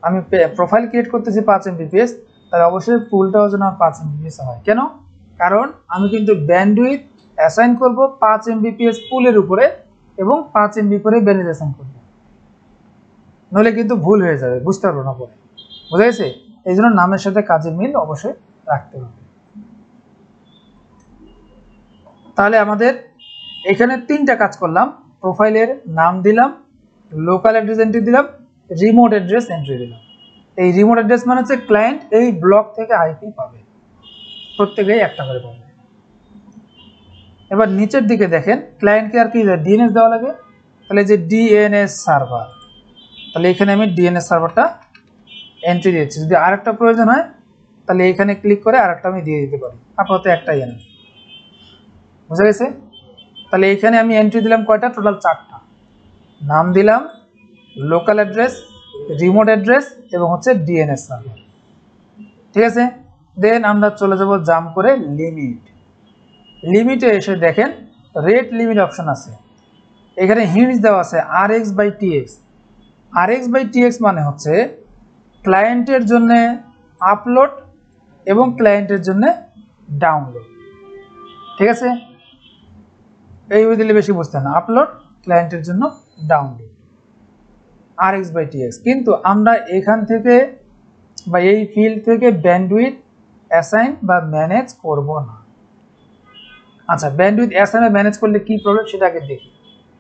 আমি প্রোফাইল ক্রিয়েট করতেছি 5 Mbps, তাহলে অবশ্যই পুলটাও যেন 5 Mbps হয়। কেন? কারণ আমি কিন্তু ব্যান্ডউইথ অ্যাসাইন করব 5 Mbps পুলের উপরে, এবং 5 MB করে ব্যান্ডউইথ অ্যাসাইন করব, নইলে কিন্তু ভুল হয়ে যাবে, বুঝতে পারবো না পরে, বুঝা গেছে? এই জন্য নামের সাথে কাজের মিল অবশ্যই রাখতে হবে। তাহলে আমাদের এখানে 3টা কাজ করলাম, প্রোফাইলের নাম দিলাম, লোকাল অ্যাড্রেস এন্ট্রি দিলাম, রিমোট অ্যাড্রেস এন্ট্রি দিলাম। এই রিমোট অ্যাড্রেস মানে হচ্ছে ক্লায়েন্ট এই ব্লক থেকে আইপি পাবে, প্রত্যেকেই একটা করে পাবে। এবার নিচের দিকে দেখেন ক্লায়েন্টকে আর কি ডিএনএস দেওয়া লাগে, তাহলে যে ডিএনএস সার্ভার, তাহলে এখানে আমি ডিএনএস সার্ভারটা এন্ট্রি দিয়েছি। যদি আরেকটা প্রয়োজন হয় তাহলে এখানে ক্লিক করে আরেকটা আমি দিয়ে দিতে পারি, আপাতত একটাই এনে, বুঝা গেছে? তাহলে এখানে আমি এন্ট্রি দিলাম কয়টা, টোটাল 4টা। নাম দিলাম, লোকাল অ্যাড্রেস, রিমোট অ্যাড্রেস এবং হচ্ছে ডিএনএস সার্ভার, ঠিক আছে? দেন আমরা চলে যাব জাম্প করে লিমিট। লিমিটে এসে দেখেন রেট লিমিট অপশন আছে, এখানে হিন্টস দেওয়া আছে RX/TX। RX/TX মানে হচ্ছে ক্লায়েন্টের জন্য আপলোড এবং ক্লায়েন্টের জন্য ডাউনলোড, ঠিক আছে? এই দিলে বেশি বুঝতে না, আপলোড ক্লায়েন্টের জন্য ডাউনলোড, RX/TX। কিন্তু আমরা এখান থেকে বা এই ফিল্ড থেকে ব্যান্ডউইথ অ্যাসাইন বা ম্যানেজ করব না। আচ্ছা, ব্যান্ডউইথ অ্যাসাইন বা ম্যানেজ করলে কি প্রবলেম সেটা আগে দেখি,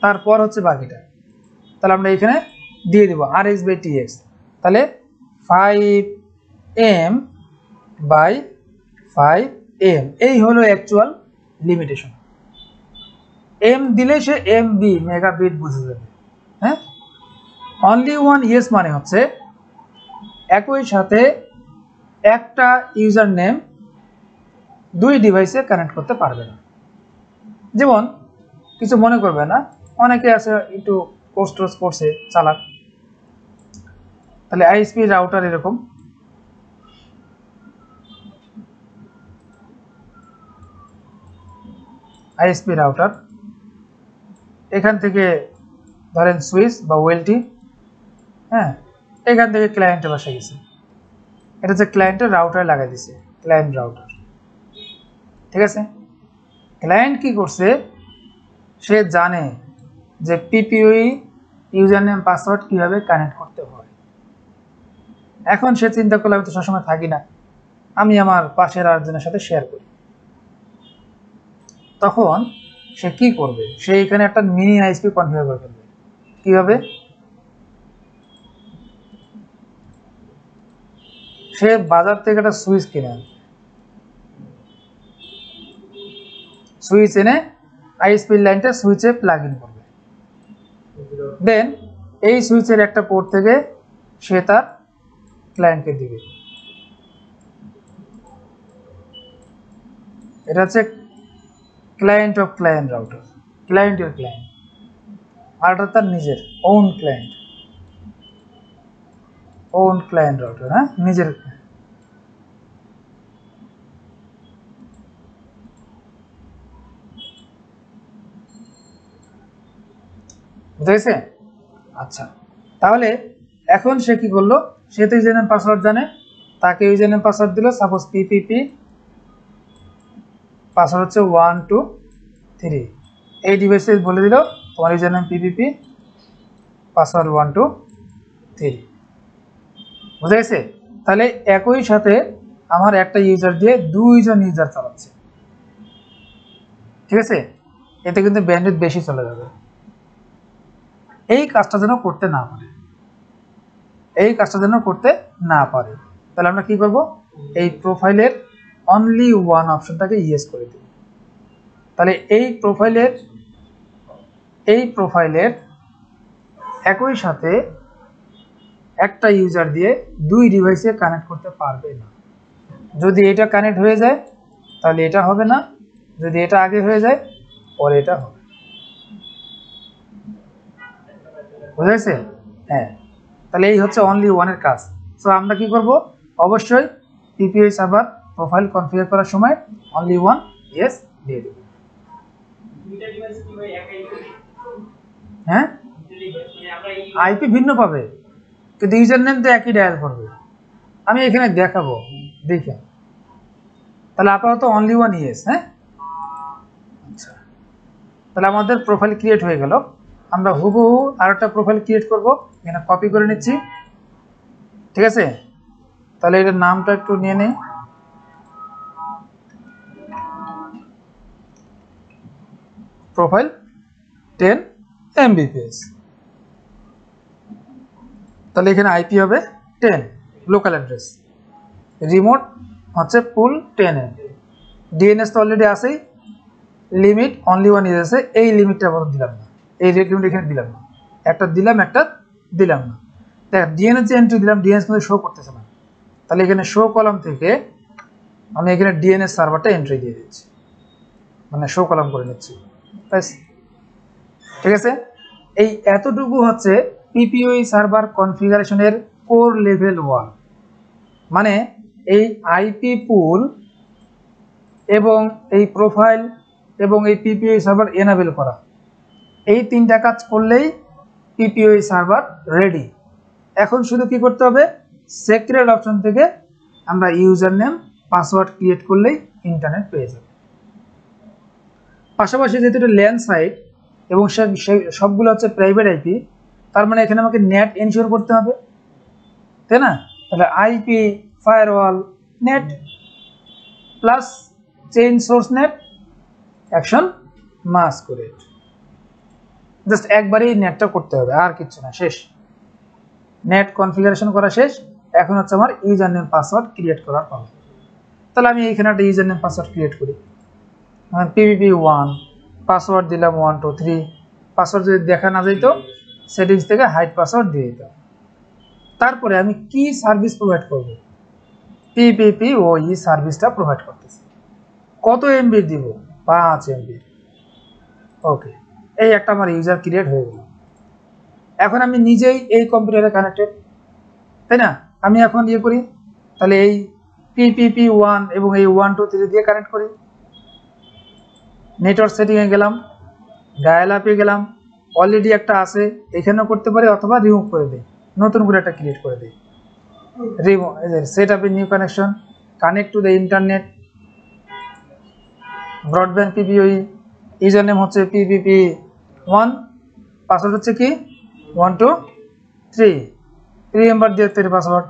তারপর হচ্ছে বাকিটা। তাহলে আমরা এখানে দিয়ে দেব RX/TX, তাহলে 5M/5M, এই হলো অ্যাকচুয়াল লিমিটেশন। এম দিলে সে MB মেগাবিট বুঝে যাবে, হ্যাঁ। অনলি ওয়ান ইয়েস মানে হচ্ছে একই সাথে একটা ইউজার নেম 2 ডিভাইসে কানেক্ট করতে পারবে না। যেমন কিছু মনে করবে না, অনেকে আছে একটু কোর্স টোর্স করছে চালাক, তাহলে আইএসপি রাউটার এরকম, আইএসপি রাউটার এখান থেকে ধরেন সুইচ বা ওয়েলটি, হ্যাঁ, এখান থেকে ক্লায়েন্টে বসে গেছে, এটা হচ্ছে ক্লায়েন্টের রাউটারে লাগাই দিছে, ক্লায়েন্ট রাউটার, ঠিক আছে? ক্লায়েন্ট কি করছে, সে জানে যে পিপিইউ ইউজার নেম পাসওয়ার্ড কিভাবে কানেক্ট করতে হয়। এখন সে চিন্তা করলে আমি তো সবসময় থাকি না, আমি আমার পাশের আরেকজনের সাথে শেয়ার করি। তখন সে কি করবে, সে এখানে একটা মিনি আইএসপি কনফিগার করে ফেলবে। কিভাবে? সে বাজার থেকে একটা সুইচ কিনে আনবে, সুইচ এনে আইএসপি লাইনটা সুইচে প্লাগ ইন করবে। দেন এই সুইচের একটা পোর্ট থেকে সে তার ক্লায়েন্টকে দিবে। এটা হচ্ছে ক্লায়েন্ট অফ ক্লায়েন্ট রাউটার, ক্লায়েন্টের ক্লায়েন্ট, আর এটা তার নিজের own client, own client router, হ্যাঁ নিজের। বুঝা গেছে? আচ্ছা, তাহলে এখন সে কি করলো, সে তো ইউজার নেম পাসওয়ার্ড জানে, তাকে ইউজার নেম পাসওয়ার্ড দিল, সাপোজ পিপিপি পাসওয়ার্ড হচ্ছে 1 2 3, এই ডিভাইসে বলে দিল তোমার ইউজার নেম পিপিপি পাসওয়ার্ড 1 2 3। বুঝা গেছে? তাহলে একই সাথে আমার একটা ইউজার দিয়ে দুইজন ইউজার চালাচ্ছে, ঠিক আছে? এতে কিন্তু ব্যান্ডউইথ বেশি চলে যাবে। এই কাজটা যেন করতে না পারে, এই কাজটা যেন করতে না পারে, তাহলে আমরা কি করব, এই প্রোফাইলের অনলি ওয়ান অপশনটাকে ইয়েস করে দেব। তাহলে এই প্রোফাইলের একই সাথে একটা ইউজার দিয়ে দুই ডিভাইসে কানেক্ট করতে পারবে না। যদি এটা কানেক্ট হয়ে যায় তাহলে এটা হবে না, যদি এটা আগে হয়ে যায় পরে এটা হবে। বুঝেছে? হ্যাঁ, তাহলে এই হচ্ছে অনলি ওয়ানের কাজ। সো আমরা কি করব, অবশ্যই পিপিআই সার্ভার প্রোফাইল কনফিগার করার সময় অনলি ওয়ান ইয়েস দিয়ে দেব। হ্যাঁ, আইপি ভিন্ন পাবে কিন্তু ইউজার নেম তো একই ডায়াল করবে। আমি এখানে দেখাবো, দেখে। তাহলে আপাতত অনলি ওয়ান ইয়েস। হ্যাঁ, আচ্ছা, তাহলে আমাদের প্রোফাইল ক্রিয়েট হয়ে গেল। আমরা হুবহু আর একটা প্রোফাইল ক্রিয়েট করব, এখানে কপি করে নিচ্ছি, ঠিক আছে? তাহলে এটার নামটা একটু নিয়ে নেই, প্রোফাইল 10 Mbps। তাহলে এখানে আইপি হবে 10, লোকাল অ্যাড্রেস, রিমোট হচ্ছে ফুল 10 MB, ডিএনএস তো অলরেডি আছেই, লিমিট অনলি ওয়ান ইউজ আছে, এই লিমিটটা বড় দিলাম না, এই রেট লিমিট এখানে দিলাম না, একটা দিলাম একটা দিলাম না। দেখ ডিএনএস যে এন্ট্রি দিলাম ডিএনএস কিন্তু শো করতেছে না, তাহলে এখানে শো কলাম থেকে আমি এখানে ডিএনএস সার্ভারটা এন্ট্রি দিয়ে দিচ্ছি, মানে শো কলাম করে নিচ্ছি, ব্যাস। ঠিক আছে, এই এতটুকু হচ্ছে পিপিওই সার্ভার কনফিগারেশনের কোর লেভেল 1। মানে এই আইপি পুল এবং এই প্রোফাইল এবং এই পিপিওই সার্ভার এনাবেল করা, এই তিনটা কাজ করলেই পিপিওই সার্ভার রেডি। এখন শুধু কি করতে হবে, সিক্রেট অপশন থেকে আমরা ইউজার নেম পাসওয়ার্ড ক্রিয়েট করলেই ইন্টারনেট পেয়ে যাবে। পাশাপাশি যেহেতু এটা ল্যান্ড সাইট এবং সবগুলো হচ্ছে প্রাইভেট আইপি, তার মানে এখানে আমাকে নেট এনশিওর করতে হবে, তাই না? তাহলে IP firewall NAT plus chain source NAT action masquerade, just একবারই নেটটা করতে হবে, আর কিছু না, শেষ। নেট কনফিগারেশন করা শেষ। এখন হচ্ছে আমার ইউজার নেম পাসওয়ার্ড ক্রিয়েট করার পালা। তাহলে আমি এখানে একটা ইউজার নেম পাসওয়ার্ড ক্রিয়েট করি, PPP1, পাসওয়ার্ড দিলাম 1 2 3। পাসওয়ার্ড যদি দেখা না যাইতো সেটিংস থেকে হাইড পাসওয়ার্ড দিয়ে দিতাম। তারপরে আমি কি সার্ভিস প্রোভাইড করব, পিপিপি ওই সার্ভিসটা প্রোভাইড করতেছি। কত এমবি দিব, 5 MB। ওকে, এই একটা আমার ইউজার ক্রিয়েট হয়ে গেল। এখন আমি নিজেই এই কম্পিউটারে কানেক্টেড, তাই না? আমি এখন ইয়ে করি, তাহলে এই PPP1 এবং এই 1 2 3 দিয়ে কানেক্ট করি। নেটওয়ার্ক সেটিংয়ে গেলাম, ডায়াল আপে গেলাম, অলরেডি একটা আছে, এখানেও করতে পারি অথবা রিমুভ করে দিই, নতুন করে একটা ক্রিয়েট করে দিই। Remove, set up a new connection, connect to the internet, broadband PPPoE, user name হচ্ছে PPP1, পাসওয়ার্ড হচ্ছে কি 1 2 3, 3 নাম্বার দিয়ে তৈরি পাসওয়ার্ড।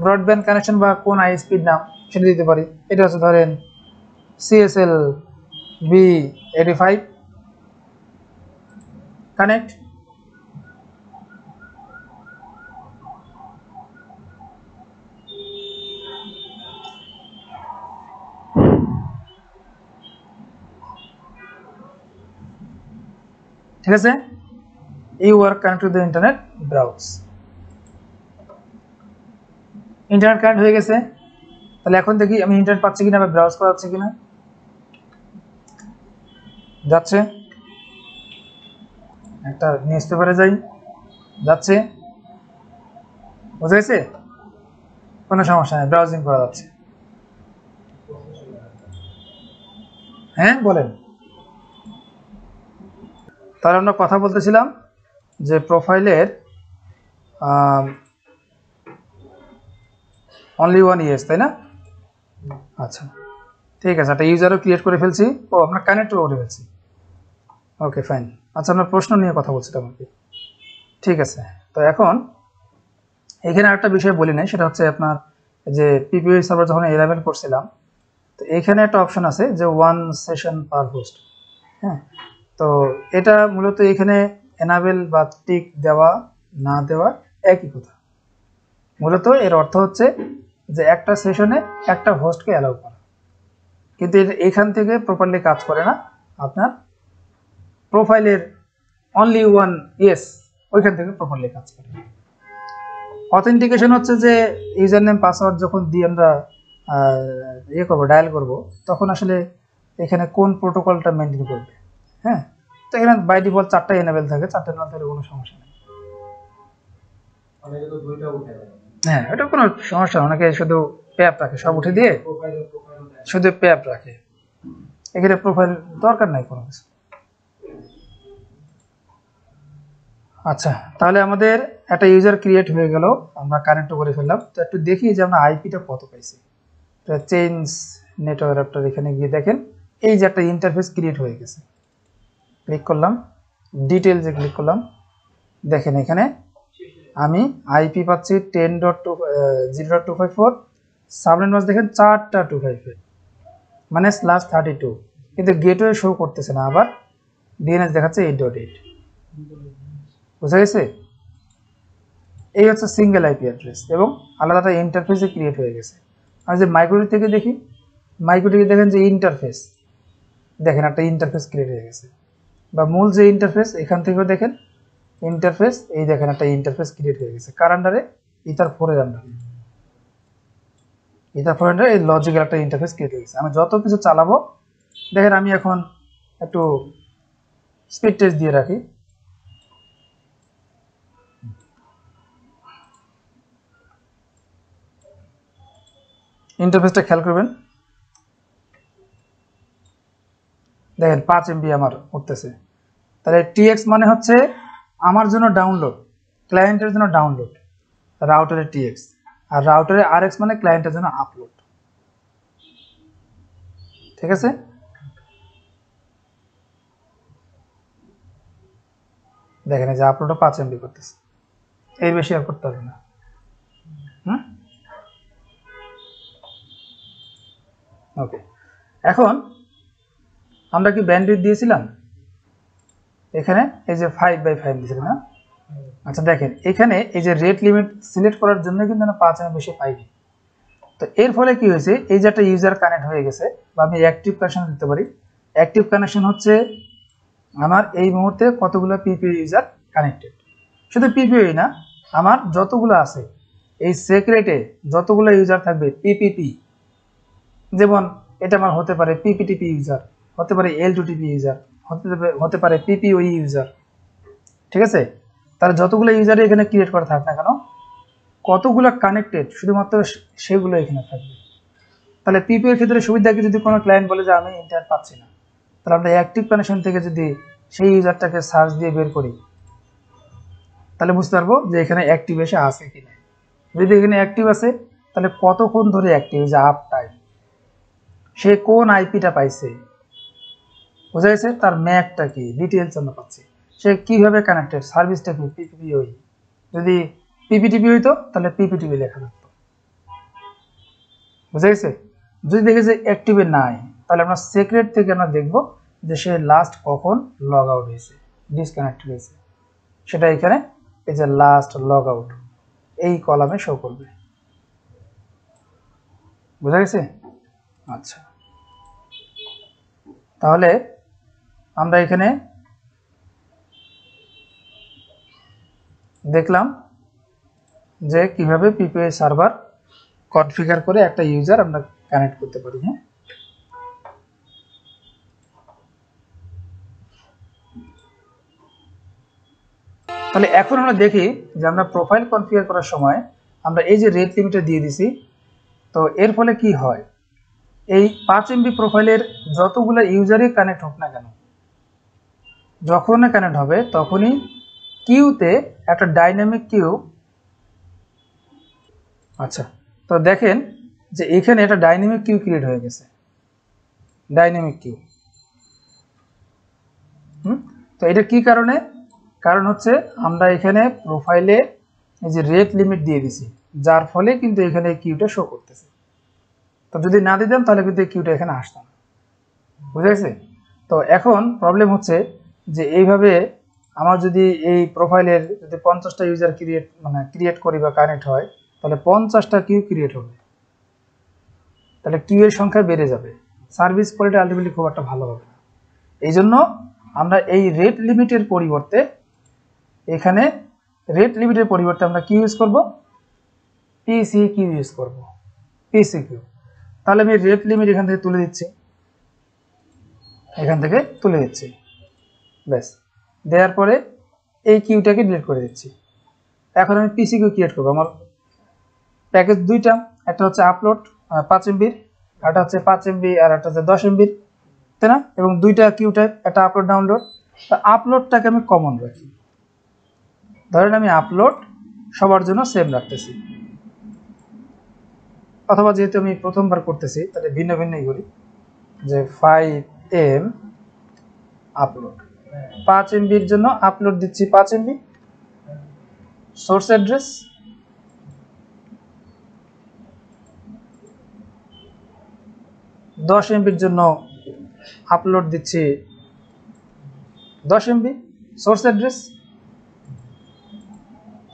ব্রডব্যান্ড কানেকশন বা কোন আইএসপির নাম সেটা দিতে পারি, এটা হচ্ছে ধরেন CSL B85, কানেক্ট। ঠিক আছে, you are connect to the internet browse. Internet connect হয়ে গেছে। তাহলে এখন দেখি আমি ইন্টারনেট পাচ্ছি কিনা বা ব্রাউজ করা যাচ্ছে কিনা। যাচ্ছে, একটা নিউজ পেপারে যাই, যাচ্ছে, বুঝা গেছে, কোনো সমস্যা নেই, ব্রাউজিং করা যাচ্ছে। হ্যাঁ বলেন। তাহলে আমরা কথা বলতেছিলাম যে প্রোফাইলের অনলি ওয়ান ইয়েস, তাই না? আচ্ছা ঠিক আছে, একটা ইউজারও ক্রিয়েট করে ফেলছি, ও আমরা কানেক্টও করে ফেলছি। Okay fine. আচ্ছা আমরা প্রশ্ন নিয়ে কথা বলছিলাম আর কি। ঠিক আছে, তো এখন এখানে একটা বিষয় বলি নাই, সেটা হচ্ছে আপনার যে পিপিওই সার্ভার যখন এনাবেল করছিলাম, তো এখানে একটা অপশন আছে যে ওয়ান সেশন পার হোস্ট। হ্যাঁ, তো এটা মূলত এখানে এনাবেল বা টিক দেওয়া না দেওয়া একই কথা। মূলত এর অর্থ হচ্ছে যে একটা সেশনে একটা হোস্টকে অ্যালাউ করা, কিন্তু এখান থেকে প্রপারলি কাজ করে না। আপনার প্রোফাইলের অনলি ওয়ান ইয়েস ওইখান থেকে প্রপারলি কাজ করে। অথেন্টিকেশন হচ্ছে যে ইউজার নেম পাসওয়ার্ড যখন দিয়ে আমরা ইয়ে করবো, ডায়াল করব, তখন আসলে এখানে কোন প্রোটোকলটা মেনটেন করবে। হ্যাঁ, তো এখানে বাই ডিফল্ট 4টা এনেবেল থাকে, 4টা এনেবেল থাকলে কোনো সমস্যা নেই। হ্যাঁ, এটা কোনো সমস্যা না, অনেকে শুধু প্যাপ রাখে, সব উঠে দিয়ে শুধু প্যাপ রাখে, এখানে প্রোফাইল দরকার নাই কোনো কিছু। আচ্ছা, তাহলে আমাদের একটা ইউজার ক্রিয়েট হয়ে গেল, আমরা কানেক্টও করে ফেললাম। তো একটু দেখি যে আমরা আইপিটা কত পাইছি। তো চেঞ্জ নেটওয়ার্ক অ্যাডাপ্টার, এখানে গিয়ে দেখেন এই যে একটা ইন্টারফেস ক্রিয়েট হয়ে গেছে। ক্লিক করলাম, ডিটেলসে ক্লিক করলাম, দেখেন এখানে আমি আইপি পাচ্ছি 10.0.254, সাবনেট মাস দেখেন 4টা 255, মানে /32, কিন্তু গেটওয়ে শো করতেছে না, আবার ডিএনএস দেখাচ্ছে 8.8। বুঝা গেছে? এই হচ্ছে সিঙ্গেল আইপি অ্যাড্রেস এবং আলাদা ইন্টারফেসে ক্রিয়েট হয়ে গেছে। আর যে মাইক্রোটি থেকে দেখি, মাইক্রোটি দেখেন যে ইন্টারফেস, দেখেন একটা ইন্টারফেস ক্রিয়েট হয়ে গেছে, বা মূল যে ইন্টারফেস এখান থেকেও দেখেন ইন্টারফেস, এই দেখেন একটা ইন্টারফেস ক্রিয়েট হয়ে গেছে। কার আন্ডারে? ইথার 4 এর আন্ডারে। ইথার 4 আন্ডারে এই লজিক্যাল একটা ইন্টারফেস ক্রিয়েট হয়ে গেছে। আমি যত কিছু চালাবো, দেখেন আমি এখন একটু স্পিড টেস্ট দিয়ে রাখি। ইন্টারফেসটা খেয়াল করবেন, দেখেন 5 MB আমার উঠতেছে। তাহলে টিএক্স মানে হচ্ছে আমার জন্য ডাউনলোড, ক্লায়েন্টের জন্য ডাউনলোড, রাউটারের টিএক্স, আর রাউটারের আরএক্স মানে ক্লায়েন্টের জন্য আপলোড। ঠিক আছে? দেখেন এই যে আপলোডও 5 MB করতেছে, এর বেশি আর করতে হবে না। ওকে, এখন আমরা কি ব্যান্ডউইথ দিয়েছিলাম এখানে? এই যে 5/5 দিয়েছিলাম না? আচ্ছা দেখেন এখানে এই যে রেট লিমিট সিলেক্ট করার জন্য কিন্তু আমরা 5 MB বেশি পাইনি। তো এর ফলে কি হয়েছে, এই যে একটা ইউজার কানেক্ট হয়ে গেছে, বা আমি অ্যাক্টিভ কানেকশন দিতে পারি। অ্যাক্টিভ কানেকশন হচ্ছে আমার এই মুহূর্তে কতগুলো পিপিও ইউজার কানেক্টেড। শুধু পিপিওই না, আমার যতগুলো আছে এই সেক্রেটে যতগুলো ইউজার থাকবে পিপিপি, যেমন এটা আমার হতে পারে পিপিটিপি ইউজার, হতে পারে L2TP ইউজার, হতে পারে পিপিওই ইউজার। ঠিক আছে? তাহলে যতগুলো ইউজার এখানে ক্রিয়েট করা থাক না কেন, কতগুলো কানেক্টেড শুধুমাত্র সেগুলো এখানে থাকবে। তাহলে পিপিও এর ক্ষেত্রে সুবিধা কি, যদি কোনো ক্লায়েন্ট বলে যে আমি ইন্টারনেট পাচ্ছি না, তাহলে আমরা অ্যাক্টিভ কানেকশন থেকে যদি সেই ইউজারটাকে সার্চ দিয়ে বের করি, তাহলে বুঝতে পারবো যে এখানে অ্যাক্টিভ এসে আছে কিনা। যদি এখানে অ্যাক্টিভ আছে, তাহলে কতক্ষণ ধরে অ্যাক্টিভ, যে আপ টাইম, সে কোন আইপিটা পাইছে, বোঝা গেছে, তার ম্যাকটা কি, ডিটেলস আমরা পাচ্ছি, সে কিভাবে কানেক্টেড, সার্ভিসটা কি, পিপিপিওই। যদি পিপিটিপি হইতো তাহলে পিপিটিপি লেখা থাকতো। বুঝা গেছে? যদি দেখে যে অ্যাক্টিভে নাই, তাহলে আমরা সিক্রেট থেকে আমরা দেখবো যে সে লাস্ট কখন লগ আউট হয়েছে, ডিসকানেক্ট হয়েছে, সেটা এখানে এই যে লাস্ট লগ আউট এই কলামে শো করবে। বুঝা গেছে? আচ্ছা, তাহলে আমরা এখানে দেখলাম যে কিভাবে পিপিআই সার্ভার কনফিগার করে একটা ইউজার আমরা কানেক্ট করতে পারি। হ্যাঁ, তাহলে এখন আমরা দেখি যে আমরা প্রোফাইল কনফিগার করার সময় আমরা এই যে রেট লিমিটটা দিয়ে দিছি, তো এর ফলে কি হয়, এই 5 MB প্রোফাইলের যতগুলো ইউজারই কানেক্ট হোক না কেন, যখন কানেক্ট হবে তখনই কিউতে একটা ডাইনামিক কিউ, আচ্ছা তো দেখেন যে এখানে একটা ডাইনামিক কিউ ক্রিয়েট হয়ে গেছে, ডাইনামিক কিউ। তো এটা কি কারণে, কারণ হচ্ছে আমরা এখানে প্রোফাইলে এই যে রেট লিমিট দিয়ে দিছি, যার ফলে কিন্তু এখানে কিউটা শো করতেছে। তো যদি না দিতাম তাহলে কিন্তু এই কিউটা এখানে আসতো না, বুঝা গেছে? তো এখন প্রবলেম হচ্ছে যে এইভাবে আমার যদি এই প্রোফাইলের যদি 50টা ইউজার ক্রিয়েট করি বা কানেক্ট হয়, তাহলে 50টা কিউ ক্রিয়েট হবে, তাহলে কিউ এর সংখ্যা বেড়ে যাবে, সার্ভিস কোয়ালিটি আলটিমেটলি খুব একটা ভালো হবে না। এই জন্য আমরা এই রেট লিমিটের পরিবর্তে এখানে আমরা কি ইউজ করব, পিসি কিউ ইউজ করব, পিসি কিউ। তাহলে আমি রেট লিমিট এখান থেকে তুলে দিচ্ছি, ব্যাস। দেওয়ার পরে এই কিউটাকে ডিলিট করে দিচ্ছি। এখন আমি পিসি কিউ ক্রিয়েট করবো। আমার প্যাকেজ দুইটা, একটা হচ্ছে আপলোড 5 MB, একটা হচ্ছে 5 MB আর একটা হচ্ছে 10 MB, তাই না? এবং দুইটা কিউ টাইপ, একটা আপলোড ডাউনলোড। তা আপলোডটাকে আমি কমন রাখি, ধরেন আমি আপলোড সবার জন্য সেম রাখতেছি, অথবা যেহেতু আমি প্রথমবার করতেছি তাহলে ভিন্ন ভিন্নই করি, যে 5M আপলোড, 5 MBর জন্য আপলোড দিচ্ছি 5 MB, সোর্স অ্যাড্রেস, দশ MBর জন্য আপলোড দিচ্ছি 10 MB, সোর্স অ্যাড্রেস।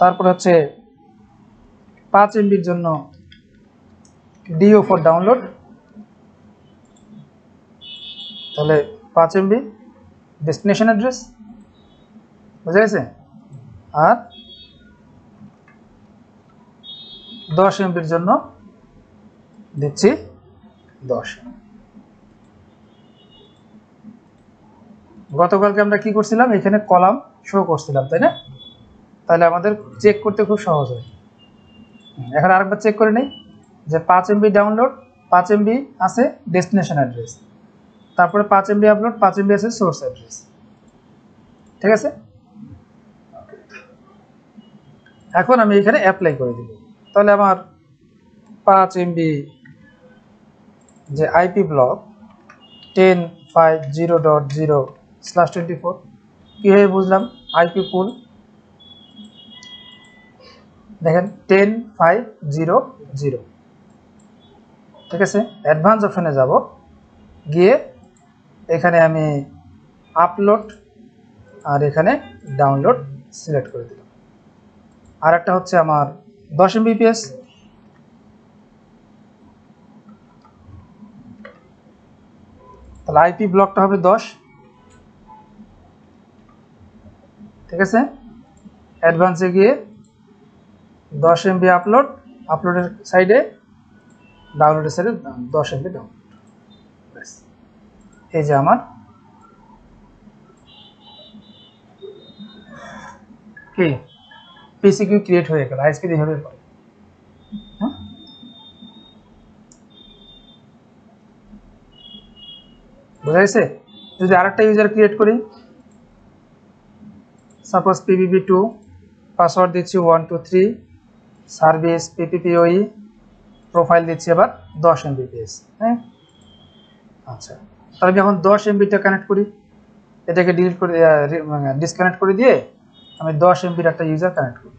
তারপর হচ্ছে 5 MBর জন্য ডিও ফর ডাউনলোড, তাহলে 5 MB ডেস্টিনেশন অ্যাড্রেস, বুঝা গেছে? আর 10 MBর জন্য দিচ্ছি 10। গতকালকে আমরা কি করছিলাম, এখানে কলাম শো করছিলাম, তাই না? তাহলে আমাদের চেক করতে খুব সহজ হয়। এখন আরেকবার চেক করে নেই যে 5 MB ডাউনলোড, 5 MB আছে ডেস্টিনেশন অ্যাড্রেস, তারপরে 5 MB আপলোড, 5 MB আছে সোর্স অ্যাড্রেস, ঠিক আছে? এখন আমি এখানে অ্যাপ্লাই করে দিব, তাহলে আমার 5 MB যে আইপি ব্লক 10.50.0/24 কীভাবে বুঝলাম, আইপি পুল দেখেন 10.5.0.0, ঠিক আছে? অ্যাডভান্স অপশনে যাব, গিয়ে এখানে আমি আপলোড আর এখানে ডাউনলোড সিলেক্ট করে দিলাম। আর একটা হচ্ছে আমার 10 MBPS, তাহলে আইপি ব্লকটা হবে 10, ঠিক আছে? অ্যাডভান্সে গিয়ে 10 MB আপলোড, আপলোডের সাইডে ডাউনলোডের সাইডে 10 MB ডাউনলোড, ব্যাস। এই যে আমার কি পিসি কিউ ক্রিয়েট হয়ে গেল, আইএসপি এইভাবে করে। বোঝা গেছে? যদি আরেকটা ইউজার ক্রিয়েট করি, সাপোজ PPP2, পাসওয়ার্ড দিচ্ছি 123, সার্ভিস PPPoE, প্রোফাইল দিচ্ছি এবার 10 MBPS, হ্যাঁ? আচ্ছা, তাহলে আমি এখন 10 MBটা কানেক্ট করি, এটাকে ডিলিট করে ডিসকানেক্ট করে দিয়ে আমি 10 MBর একটা ইউজার কানেক্ট করি।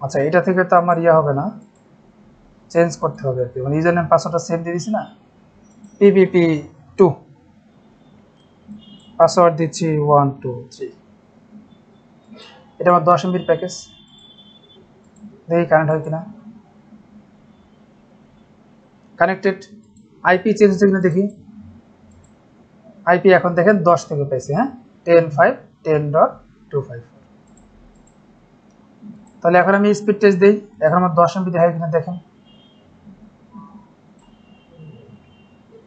আচ্ছা, এটা থেকে তো আমার ইয়ে হবে না, চেঞ্জ করতে হবে আর কি, মানে ইউজার নেম পাসওয়ার্ডটা সেভ দিয়ে দিছি না, PPP2, পাসওয়ার্ড দিচ্ছি 123, এটা আমার 10 MBর প্যাকেজ, দেখি কানেক্ট হয় কিনা। কানেক্টেড, আইপি চেঞ্জ হচ্ছে কিনা দেখি। আইপি এখন দেখেন 10 থেকে পাইছি, হ্যাঁ, 10.5.10.254, তাহলে এখন আমি স্পিড টেস্ট দিই, এখন আমার 10 MB দেখায় কিনা দেখেন।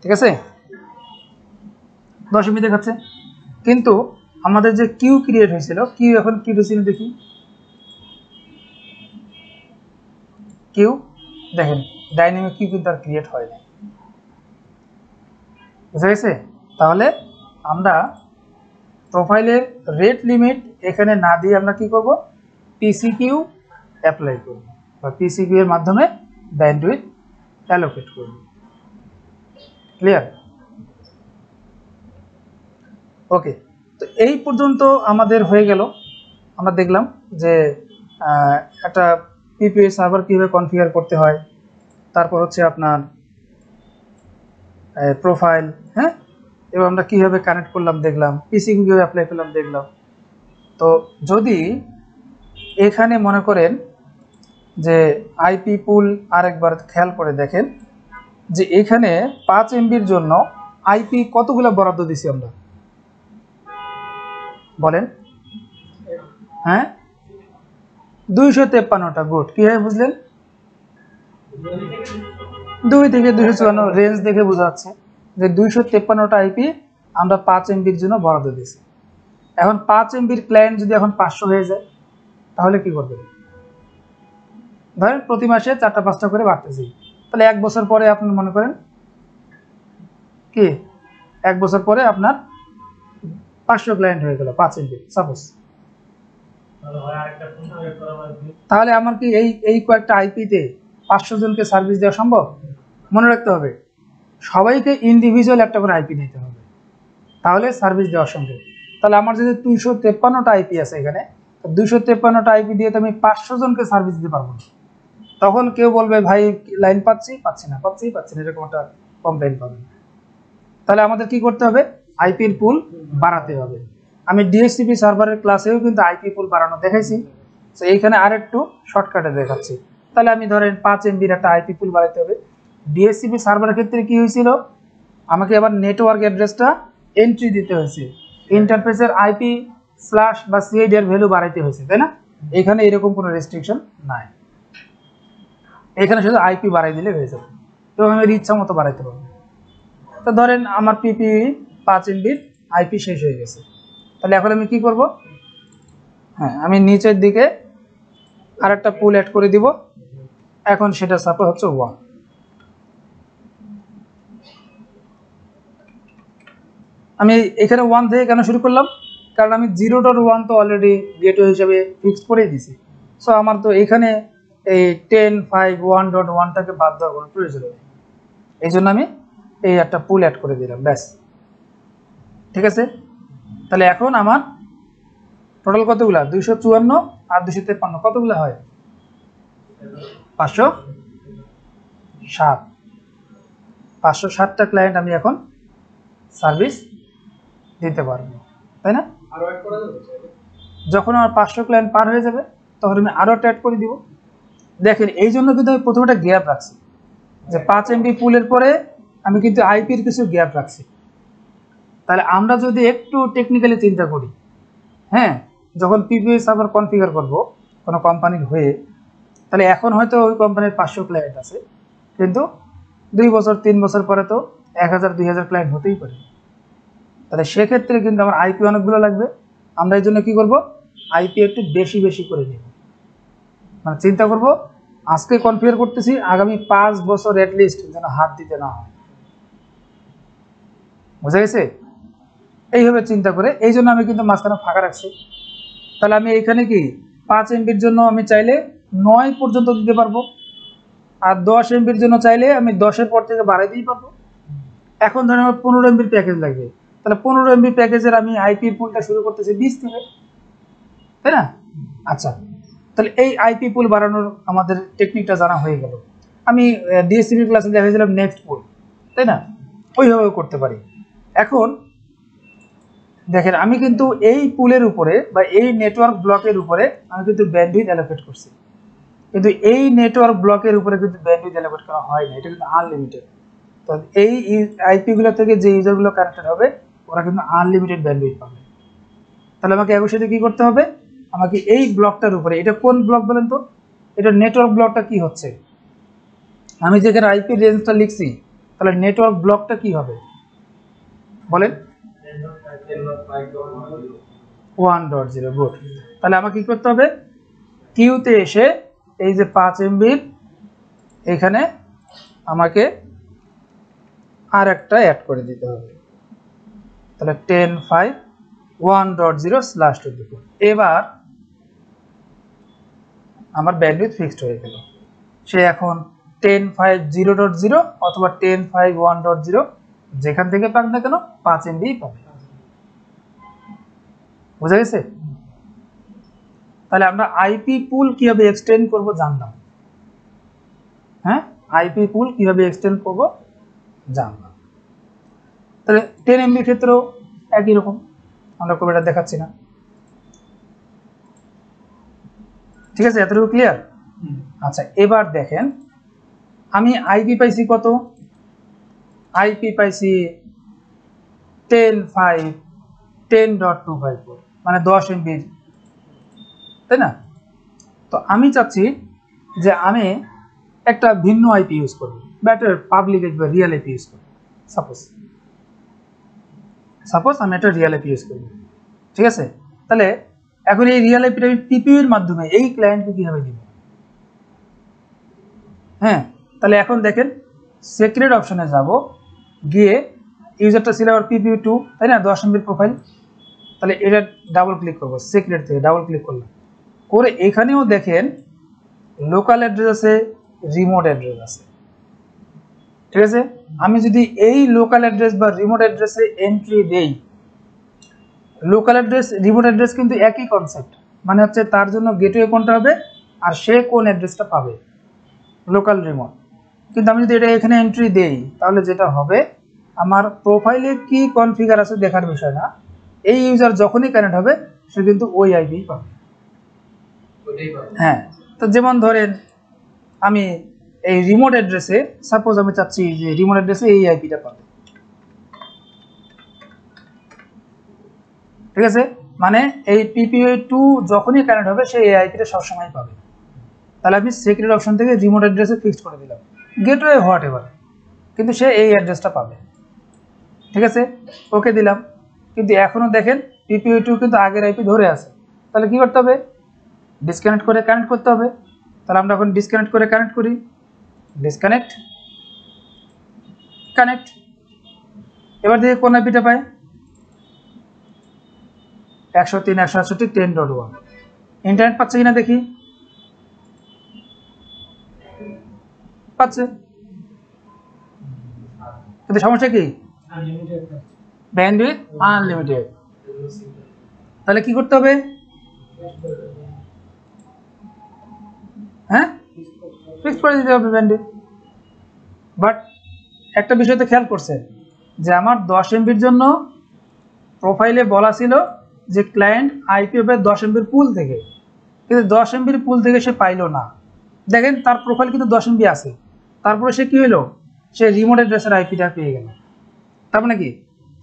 ঠিক আছে, 10 MB দেখাচ্ছে, কিন্তু আমাদের যে কিউ ক্রিয়েট হয়েছিল, কিউ এখন কি হয়েছিল দেখি, কিউ দেখেন ডাইনামিক কিউ কিন্তু আর ক্রিয়েট হয় না। বুঝা গেছে? তাহলে আমরা প্রোফাইলের রেট লিমিট এখানে না দিয়ে আমরা কি করব, পিসিকিউ অ্যাপ্লাই করব বা পিসিকিউ এর মাধ্যমে ব্যান্ডউইথ অ্যালোকেট করব। ক্লিয়ার? ওকে, তো এই পর্যন্ত আমাদের হয়ে গেল। আমরা দেখলাম যে একটা পিপিএ সার্ভার কীভাবে কনফিগার করতে হয়, তারপর হচ্ছে আপনার প্রোফাইল, হ্যাঁ, এবং আমরা কীভাবে কানেক্ট করলাম দেখলাম, পিসিকিউ কীভাবে অ্যাপ্লাই করলাম দেখলাম। তো যদি এখানে মনে করেন যে আইপি পুল আরেকবার খেয়াল করে দেখেন যে এখানে 5 MBর জন্য আইপি কতগুলো বরাদ্দ দিছি আমরা, বলেন? হ্যাঁ, 253টা। গুড, কীভাবে বুঝলেন? 2 থেকে 254 রেঞ্জ দেখে বোঝা যাচ্ছে যে 253টা আইপি আমরা 5 MBর জন্য বরাদ্দ দিয়েছি। এখন 5 MBর ক্লায়েন্ট যদি এখন 500 হয়ে যায় তাহলে কি করবেন? ধরেন প্রতি মাসে 4টা 5টা করে বাড়তেছি, তাহলে 1 বছর পরে আপনি মনে করেন কি 1 বছর পরে আপনার 500 ক্লায়েন্ট হয়ে গেল 5 MB সাপোজ। তাহলে আমার কি এই কয়েকটা আইপিতে 500 জনকে সার্ভিস দেওয়া সম্ভব? মনে রাখতে হবে সবাইকে ইন্ডিভিজুয়াল একটা করে আইপি নিতে হবে, তাহলে সার্ভিস দেওয়া সম্ভব। তাহলে আমার যদি 253টা আইপি আছে এখানে, 253টা আইপি দিয়ে তো আমি 500 জনকে সার্ভিস দিতে পারবো না। তখন কেউ বলবে ভাই লাইন পাচ্ছি না, এরকম একটা কমপ্লেইন পাবেন। তাহলে আমাদের কি করতে হবে? আইপির পুল বাড়াতে হবে। আমি ডিএসসিপি সার্ভারের ক্লাসেও কিন্তু আইপি পুল বাড়ানো দেখাইছি, তো এইখানে আরেকটু শর্টকাটে দেখাচ্ছি। তাহলে আমি ধরেন 5 MBর একটা আইপি পুল বাড়াতে হবে। ডিএসসিপি সার্ভারের ক্ষেত্রে কি হয়েছিল, আমাকে আবার নেটওয়ার্ক অ্যাড্রেসটা এন্ট্রি দিতে হয়েছে, ইন্টারফেসের আইপি স্ল্যাশ বা সিআইডি এর ভ্যালু বাড়াইতে হয়েছে, তাই না? এখানে এরকম কোনো রেস্ট্রিকশন নাই, এখানে শুধু আইপি বাড়াই দিলে হয়ে যাবে, এবং আমি ইচ্ছা মতো বাড়াইতে পারবো। তো ধরেন আমার পিপি 5 MBর আইপি শেষ হয়ে গেছে, তাহলে এখন আমি কি করব? হ্যাঁ, আমি নিচের দিকে আরেকটা পুল অ্যাড করে দিব। এখন সেটা সাপোজ হচ্ছে 1। আমি এখানে 1 থেকে কেন শুরু করলাম? কারণ আমি 0.1 তো অলরেডি গেটওয়ে হিসেবে ফিক্সড করেই দিছি। সো আমার তো এখানে এই 10, 5, 1.1টাকে বাদ দেওয়ার কোনো প্রয়োজন নেই, এই জন্য আমি এই একটা পুল অ্যাড করে দিলাম, ব্যাস। ঠিক আছে, তাহলে এখন আমার টোটাল কতগুলা? 254 আর 253 কতগুলো হয়? 507। 507টা ক্লায়েন্ট আমি এখন সার্ভিস দিতে পারবো, তাই না? যখন আমার 500 ক্লায়েন্ট পার হয়ে যাবে তখন আমি আরও একটা অ্যাড করে দিব। দেখেন এই জন্য কিন্তু আমি প্রথমে একটা গ্যাপ রাখছি, যে 5 MB পুলের পরে আমি কিন্তু আইপির কিছু গ্যাপ রাখছি। তাহলে আমরা যদি একটু টেকনিক্যালি চিন্তা করি, হ্যাঁ, যখন পিপিএ সার্ভার কনফিগার করব কোনো কোম্পানির হয়ে, তাহলে এখন হয়তো ওই কোম্পানির 500 ক্লায়েন্ট আছে, কিন্তু 2 বছর 3 বছর পরে তো 1000 2000 ক্লায়েন্ট হতেই পারে। তাহলে সেক্ষেত্রে কিন্তু আমার আইপি অনেকগুলো লাগবে। আমরা এই জন্য কী করবো? আইপি একটু বেশি বেশি করে নিব, মানে চিন্তা করব আজকে কনফিগার করতেছি, আগামী 5 বছর অ্যাটলিস্ট যেন হাত দিতে না হয়। বুঝা গেছে? এইভাবে চিন্তা করে এই জন্য আমি কিন্তু মাঝখানে ফাঁকা রাখছি। তাহলে আমি এখানে কি 5 MBর জন্য আমি চাইলে 9 পর্যন্ত দিতে পারবো, আর 10 MBর জন্য চাইলে আমি 10-এর পর থেকে বাড়াই দিতে পারবো। এখন ধরেন আমার 15 MBর প্যাকেজ লাগবে, তাহলে 15 MB প্যাকেজের আমি আইপির পুলটা শুরু করতেছি 20 থেকে, তাই না? আচ্ছা, তাহলে এই আইপি পুল বাড়ানোর আমাদের টেকনিকটা জানা হয়ে গেল। আমি ডিএসসিপি ক্লাসে দেখাইছিলাম নেক্সট পুল, তাই না? ওইভাবে করতে পারি। এখন দেখেন আমি কিন্তু এই পুলের উপরে বা এই নেটওয়ার্ক ব্লকের উপরে আমি কিন্তু ব্যান্ডউইথ অ্যালোকেট করছি, কিন্তু এই নেটওয়ার্ক ব্লকের উপরে কিন্তু ব্যান্ডউইথ অ্যালোকেট করা হয় না, এটা কিন্তু আনলিমিটেড। তো এই আইপিগুলো থেকে যে ইউজারগুলো কানেক্টেড হবে ওরা কিন্তু আনলিমিটেড ব্যান্ডউইথ পাবে। তাহলে আমাকে একই সাথে কী করতে হবে? আমাকে এই ব্লকটার উপরে, এটা কোন ব্লক বলেন তো? এটা নেটওয়ার্ক ব্লকটা কি হচ্ছে? আমি যেখানে আইপি রেঞ্জটা লিখছি, তাহলে নেটওয়ার্ক ব্লকটা কি হবে বলেন? 1.0। গুড। তাহলে আমাকে কি করতে হবে? কিউতে এসে এই যে 5 এমবির এখানে আমাকে আর একটা অ্যাড করে দিতে হবে। তাহলে 10.5.1.0/24। এবার আমার ব্যান্ডউইথ ফিক্সড হয়ে গেল। সে এখন 10.5.0.0 অথবা 10.5.1.0 যেখান থেকে পাক না কেন 5 এমবি পাবে। বুঝা গেছে? তাহলে আমরা আইপি পুল কিভাবে এক্সটেন্ড করব জানলাম। হ্যাঁ, আইপি পুল কিভাবে এক্সটেন্ড করব জানলাম। তাহলে 10 এমবি ক্ষেত্রেও একই রকম, আমরা খুব এটা দেখাচ্ছি না। ঠিক আছে, এতটুকু ক্লিয়ার? আচ্ছা, এবার দেখেন আমি আইপি পাইছি কত? আইপি পাইছি 10.5.10.254, মানে 10 এমবি, তাই না? তো আমি চাচ্ছি যে আমি একটা ভিন্ন আইপি ইউজ করব, বেটার পাবলিক বা রিয়েল আইপি ইউজ করব। সাপোজ আমি একটা রিয়েল আইপি ইউজ করব, ঠিক আছে? তাহলে এখন এই রিয়েল আইপিটা আমি পিপিইউ এর মাধ্যমে এই ক্লায়েন্টকে কিভাবে দিব? হ্যাঁ, তাহলে এখন দেখেন সিক্রেট অপশনে যাব, গিয়ে ইউজারটা ছিল আমার পিপিইউ 2, তাই না? 10 এমবির প্রোফাইল। তাহলে এটা ডাবল ক্লিক করব, সিক্রেট থেকে ডাবল ক্লিক করলাম, করে এখানেও দেখেন লোকাল অ্যাড্রেস আছে, রিমোট অ্যাড্রেস আছে। ঠিক আছে, আমি যদি এই লোকাল অ্যাড্রেস বা রিমোট অ্যাড্রেসে এন্ট্রি দেই, লোকাল অ্যাড্রেস রিমোট অ্যাড্রেস কিন্তু একই কনসেপ্ট, মানে হচ্ছে তার জন্য গেটওয়ে কোনটা হবে আর সে কোন অ্যাড্রেসটা পাবে, লোকাল রিমোট। কিন্তু আমি যদি এটা এখানে এন্ট্রি দেই, তাহলে যেটা হবে আমার প্রোফাইলে কি কনফিগার আছে দেখার বিষয় না, এই ইউজার যখনই কানেক্ট হবে সে কিন্তু ওই আইপি পাবে। হ্যাঁ, তো যেমন ধরেন আমি এই রিমোট অ্যাড্রেসে, সাপোজ আমি চাচ্ছি যে রিমোট অ্যাড্রেসে এই আইপিটা পাবে, ঠিক আছে? মানে এই পিপিইউ 2 যখনই কানেক্ট হবে সে এই আইপিটা সবসময় পাবে। তাহলে আমি সিক্রেট অপশন থেকে রিমোট অ্যাড্রেসে ফিক্সড করে দিলাম, গেটওয়ে হোয়াট এভার, কিন্তু সে এই অ্যাড্রেসটা পাবে। ঠিক আছে, ওকে দিলাম। কিন্তু এখনো দেখেন পিপিইউ 2 কিন্তু আগের আইপি ধরে আছে। তাহলে কি করতে হবে? ডিসকানেক্ট করে কানেক্ট করতে হবে। তাহলে আমরা এখন ডিসকানেক্ট করে কানেক্ট করি, ডিসকানেক্ট, কানেক্ট। এবার দেখি কোন আইপিটা পায়, 103.168.10.1। ইন্টারনেট পাচ্ছে কিনা দেখি, পাচ্ছে। কিন্তু সমস্যা কি? Bandwidth unlimited. তাহলে কি করতে হবে? হ্যাঁ, ফিক্স করে দিতে হবে ব্যান্ডউইথ। বাট একটা বিষয় তো খেয়াল করছেন যে আমার 10 এমবির জন্য প্রোফাইলে বলা ছিল যে ক্লায়েন্ট আইপি হবে 10 এমবির পুল থেকে, কিন্তু 10 এমবির পুল থেকে সে পাইলো না। দেখেন তার প্রোফাইল কিন্তু 10 এমবি আছে, তারপরে সে কি হলো? সে রিমোট অ্যাড্রেসের আইপিটা পেয়ে গেল। তার মানে কি,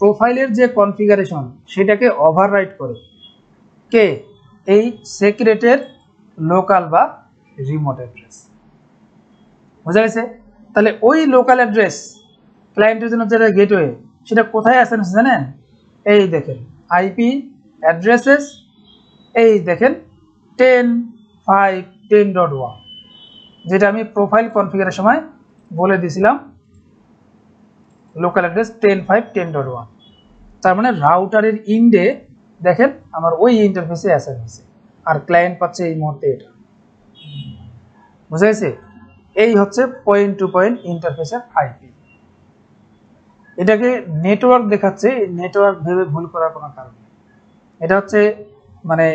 প্রোফাইলের যে কনফিগারেশন সেটাকে ওভাররাইট করে কে? এই সিক্রেটের লোকাল বা রিমোট অ্যাড্রেস। বুঝা গেছে? তাহলে ওই লোকাল অ্যাড্রেস ক্লায়েন্টের জন্য যেটা গেটওয়ে, সেটা কোথায় আছে জানেন? এই দেখেন আইপি অ্যাড্রেসেস, এই দেখেন 10.5.10.1, যেটা আমি প্রোফাইল কনফিগারের সময় বলে দিয়েছিলাম লোকাল অ্যাড্রেস 10.5.10.1। তার মানে রাউটারের ইন্ডে দেখেন আমার ওই ইন্টারফেসে অ্যাসাইন হয়েছে, আর ক্লায়েন্ট পাচ্ছে এই মুহূর্তে এটা। বুঝা গেছে? এই হচ্ছে পয়েন্ট টু পয়েন্ট ইন্টারফেসের আইপি। এটাকে নেটওয়ার্ক দেখাচ্ছে, নেটওয়ার্ক ভেবে ভুল করার কোনো কারণ নেই। এটা হচ্ছে মানে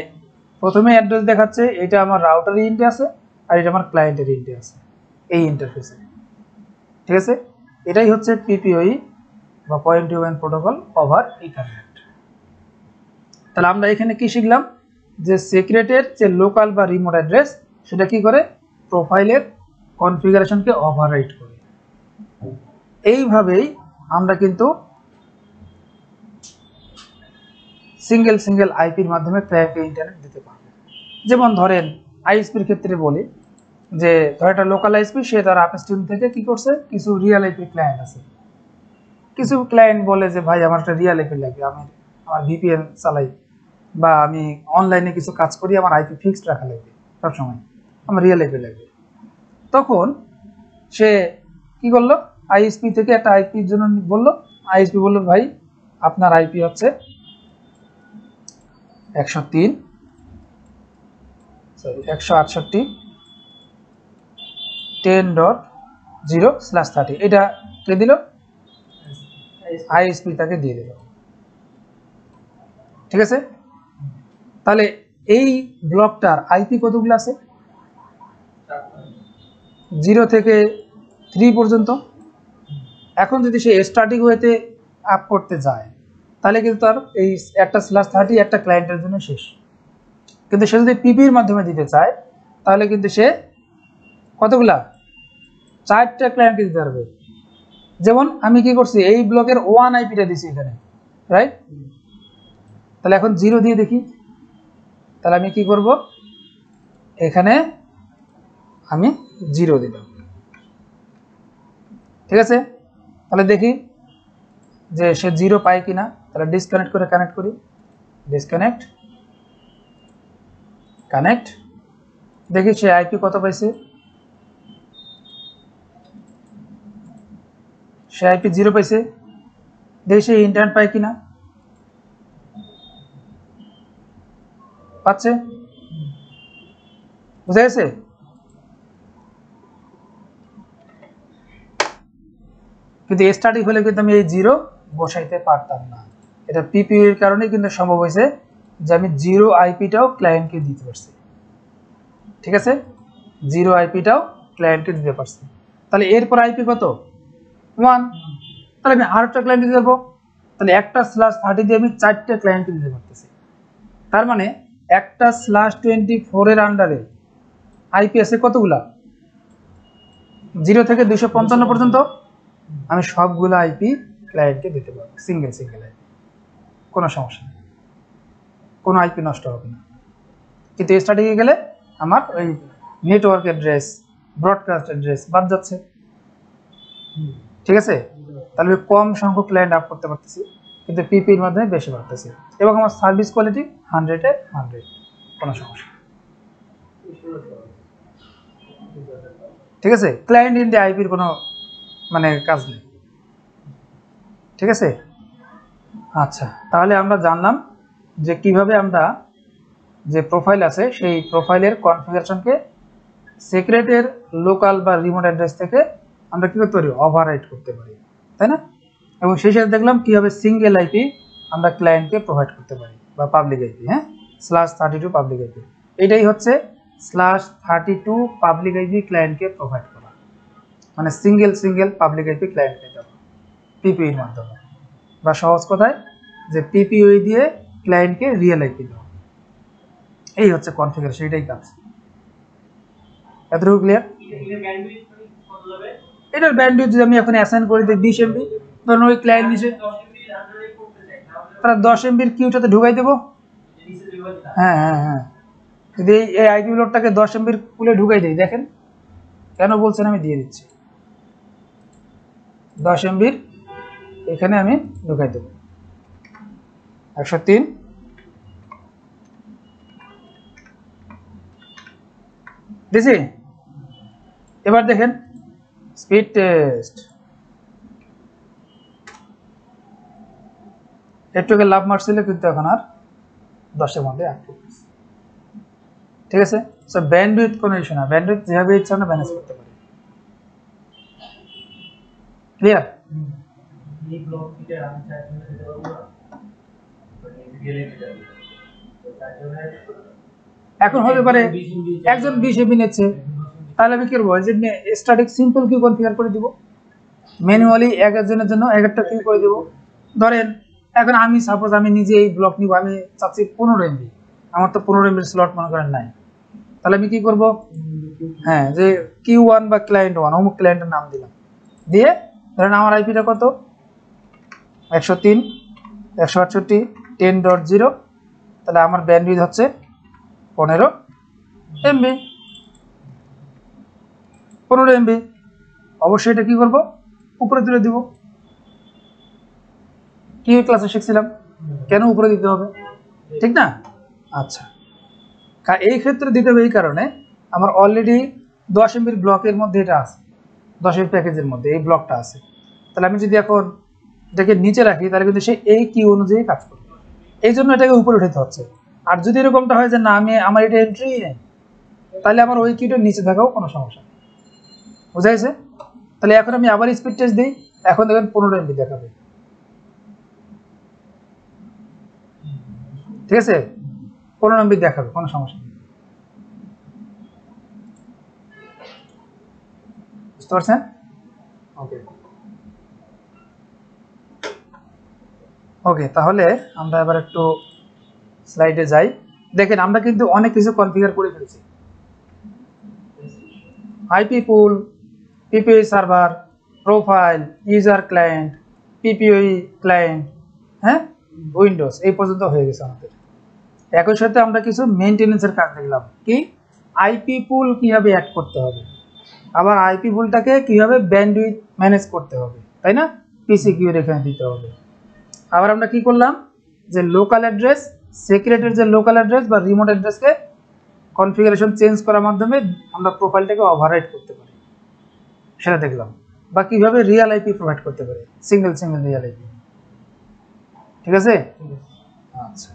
প্রথমে অ্যাড্রেস দেখাচ্ছে, এটা আমার রাউটারের ইন্ডে আছে আর এটা আমার ক্লায়েন্টের ইন্ডে আছে এই ইন্টারফেসে। ঠিক আছে, এটাই হচ্ছে পিপিওই বা point to point protocol over ethernet. তাহলে আমরা এখানে কি শিখলাম? যে সিক্রেটের যে লোকাল বা রিমোট অ্যাড্রেস সেটা কি করে? প্রোফাইলের কনফিগারেশনকে ওভাররাইট করে। এইভাবেই আমরা কিন্তু সিঙ্গেল আইপির মাধ্যমে ক্লায়েন্টকে ইন্টারনেট দিতে পারবো। যেমন ধরেন আইএসপির ক্ষেত্রে বলি যে ধর একটা লোকাল আইএসপি, সে তার আপস্ট্রিম থেকে কি করছে, কিছু রিয়েল আইপি ক্লায়েন্ট আছে, কিছু ক্লায়েন্ট বলে যে ভাই আমার একটা রিয়েল আইপি লাগবে, আমি আমার ভিপিএন চালাই বা আমি অনলাইনে কিছু কাজ করি, আমার আইপি ফিক্সড রাখা লাগবে সবসময়, আমার রিয়েল আইপি লাগবে। তখন সে কি করলো, আইএসপি থেকে একটা আইপির জন্য বললো, আইএসপি বললো ভাই আপনার আইপি হচ্ছে 168.10.0/30 এটা কে দিল, আইএসপি তাকে দিয়ে দিল। ঠিক আছে, তাহলে এই ব্লকটার আইপি কতগুলো আছে, 0 থেকে 3 পর্যন্ত। এখন যদি সে স্টার্টিং ওয়েতে আপ করতে যায় তাহলে কিন্তু তার এই একটা /30 একটা ক্লায়েন্টের জন্য শেষ। কিন্তু সে যদি পিপির মাধ্যমে দিতে চায় তাহলে কিন্তু সে কতগুলা, 4টা ক্লায়েন্টকে দিতে পারবে। যেমন আমি কি করছি, এই ব্লকের 1 আইপিটা দিছি এখানে, রাইট? তাহলে এখন 0 দিয়ে দেখি, তাহলে আমি কি করব, এখানে আমি 0 দিলাম। ঠিক আছে, তাহলে দেখি যে সে 0 পায় কিনা। তাহলে ডিসকানেক্ট করে কানেক্ট করি, ডিসকানেক্ট কানেক্ট, দেখি সে আইপি কত পাইছে, সে আইপি 0 পাইছে। দেখি সে ইন্টারনেট পায় কিনা, পাচ্ছে, বুঝা গেছে? কিন্তু স্টার্টিং হলে কিন্তু আমি এই 0 বসাইতে পারতাম না। এটা পিপি এর কারণে কিন্তু সম্ভব হয়েছে যে আমি 0 আইপিটাও ক্লায়েন্টকে দিতে পারছি। ঠিক আছে, 0 আইপিটাও ক্লায়েন্টকে দিতে পারছি। তাহলে এরপর আইপি কত, 1। তাহলে আমি আরেকটা ক্লায়েন্ট দিতে পারবো। তাহলে একটা /30 দিয়ে আমি 4টা ক্লায়েন্টকে দিতে পারতেছি। তার মানে একটা /24 এর আন্ডারে আইপি আছে কতগুলা, 0 থেকে 255 পর্যন্ত। আমি সবগুলো আইপি ক্লায়েন্টকে দিতে পারবো, সিঙ্গেল আইপি, কোনো সমস্যা নেই, কোনো আইপি নষ্ট হবে না। কিন্তু স্টার্টিংয়ে গেলে আমার ওই নেটওয়ার্ক অ্যাড্রেস, ব্রডকাস্ট অ্যাড্রেস বাদ যাচ্ছে। ঠিক আছে, তাহলে আমি কম সংখ্যক ক্লায়েন্ট আপ করতে পারতেছি, কিন্তু পিপির মাধ্যমে বেশি পারতেছি, এবং আমার সার্ভিস কোয়ালিটি 100-এ 100, কোনো সমস্যা। ঠিক আছে, ক্লায়েন্ট ইন দিয়ে আইপির কোনো মানে কাজ নেই। ঠিক আছে, আচ্ছা, তাহলে আমরা জানলাম যে কিভাবে আমরা যে প্রোফাইল আছে সেই প্রোফাইলের কনফিগারেশনকে সিক্রেটের লোকাল বা রিমোট অ্যাড্রেস থেকে আমরা কি করতে পারি, ওভাররাইট করতে পারি, তাই না? এবং সেই সাথে দেখলাম কিভাবে সিঙ্গেল আইপি আমরা ক্লায়েন্টকে প্রোভাইড করতে পারি, বা পাবলিক আইপি, হ্যাঁ, /32 পাবলিক আইপি। এটাই হচ্ছে /32 পাবলিক আইপি ক্লায়েন্টকে প্রোভাইড করা, মানে সিঙ্গেল পাবলিক আইপি ক্লায়েন্টকে দেওয়া পিপিইর মাধ্যমে, বা সহজ কথায় যে পিপিই দিয়ে ক্লায়েন্টকে রিয়েল আইপি দেওয়া। এই হচ্ছে কনফিগারেশন, এটাই কাজ। এতটুকু ক্লিয়ার? এটার ব্যান্ডউইথ যদি আমি এখন অ্যাসাইন করে দিই 20 MB, ধরুন ওই ক্লায়েন্ট নিচে তারা 10 MB কিউটাতে ঢুকাই দেবো। হ্যাঁ হ্যাঁ হ্যাঁ, যদি এই আইপি লোডটাকে 10 MB কুলে ঢুকাই দিই, দেখেন কেন বলছেন, আমি দিয়ে দিচ্ছি 10 MB এখানে আমি ঢুকাই দেবো, 103 দিছি। এবার দেখেন স্পিড টেস্ট, একটুকে লাভ মারছিল কিন্তু এখন আর 10-এর মধ্যে অ্যাক্টিভ। ঠিক আছে, সো ব্যান্ডউইথ কোনো ইস্যু না, ব্যান্ডউইথ যেভাবে ইচ্ছা আমরা ম্যানেজ করতে পারি। ক্লিয়ার? এখন হতে পারে একজন 20 MB নিচ্ছে, তাহলে আমি কি করবো, যে স্ট্যাটিক সিম্পল কিউ কনফিগার করে দিব, ম্যানুয়ালি এক একজনের জন্য এক একটা কিউ করে দিব। ধরেন এখন আমি সাপোজ আমি নিজে এই ব্লক নিব, আমি চাচ্ছি 15 MB, আমার তো 15 MB স্লট মনে করেন নাই, তাহলে আমি কি করব, হ্যাঁ, যে Q1 বা ক্লায়েন্ট 1 অমুক ক্লায়েন্টের নাম দিলাম, দিয়ে ধরেন আমার আইপিটা কত, 103.168.10.0, তাহলে আমার ব্যান্ডউইথ হচ্ছে 15 এমবি, 15 এমবি। অবশ্যই এটা কি করব, উপরে তুলে দিব। কি ক্লাসে শিখছিলাম কেন উপরে দিতে হবে, ঠিক না? আচ্ছা, এই ক্ষেত্রে দিতে হবে এই কারণে আমার অলরেডি 10 এমবির ব্লকের মধ্যে এটা আছে, 10 এমবি প্যাকেজের মধ্যে এই ব্লকটা আছে। তাহলে আমি যদি এখন এটাকে নিচে রাখি তাহলে কিন্তু সে এই কিউ অনুযায়ী কাজ করবে, এই জন্য এটাকে উপরে উঠাতে হচ্ছে। আর যদি এরকমটা হয় যে না আমি আমার এটা এন্ট্রি নেই, তাহলে আমার ওই কিউটা নিচে থাকাও কোনো সমস্যা নেই। বুঝা গেছে? তাহলে এখন আমি আবার স্পিড টেস্ট দিই, এখন দেখেন 15 এমবি দেখাবে, ঠিক আছে? 15 এমবি দেখাবে, কোনো সমস্যা নেই। বুঝতে পারছেন? ওকে ওকে, তাহলে আমরা এবার একটু স্লাইডে যাই। দেখেন আমরা কিন্তু অনেক কিছু কনফিগার করে ফেলেছি, IP pool, PPPoE server, profile, user client, PPPoE client, হ্যাঁ, উইন্ডোজ, এই পর্যন্ত হয়ে গেছে আমাদের। একই সাথে আমরা কিছু মেইনটেনেন্সের কাজ দেখলাম, কি আইপি পুল কিভাবে অ্যাড করতে হবে, আবার আইপি পুলটাকে কিভাবে ব্যান্ডউইথ ম্যানেজ করতে হবে, তাই না? পিসি কিউ এখানে দিতে হবে। আবার আমরা কি করলাম, যে লোকাল অ্যাড্রেস, সিক্রেটের যে লোকাল অ্যাড্রেস বা রিমোট অ্যাড্রেসকে কনফিগারেশন চেঞ্জ করার মাধ্যমে আমরা প্রোফাইলটাকে ওভাররাইড করতে পারি, সেটা দেখলাম। বা কিভাবে রিয়েল আইপি প্রোভাইড করতে পারি, সিঙ্গেল রিয়েল আইপি, ঠিক আছে? আচ্ছা,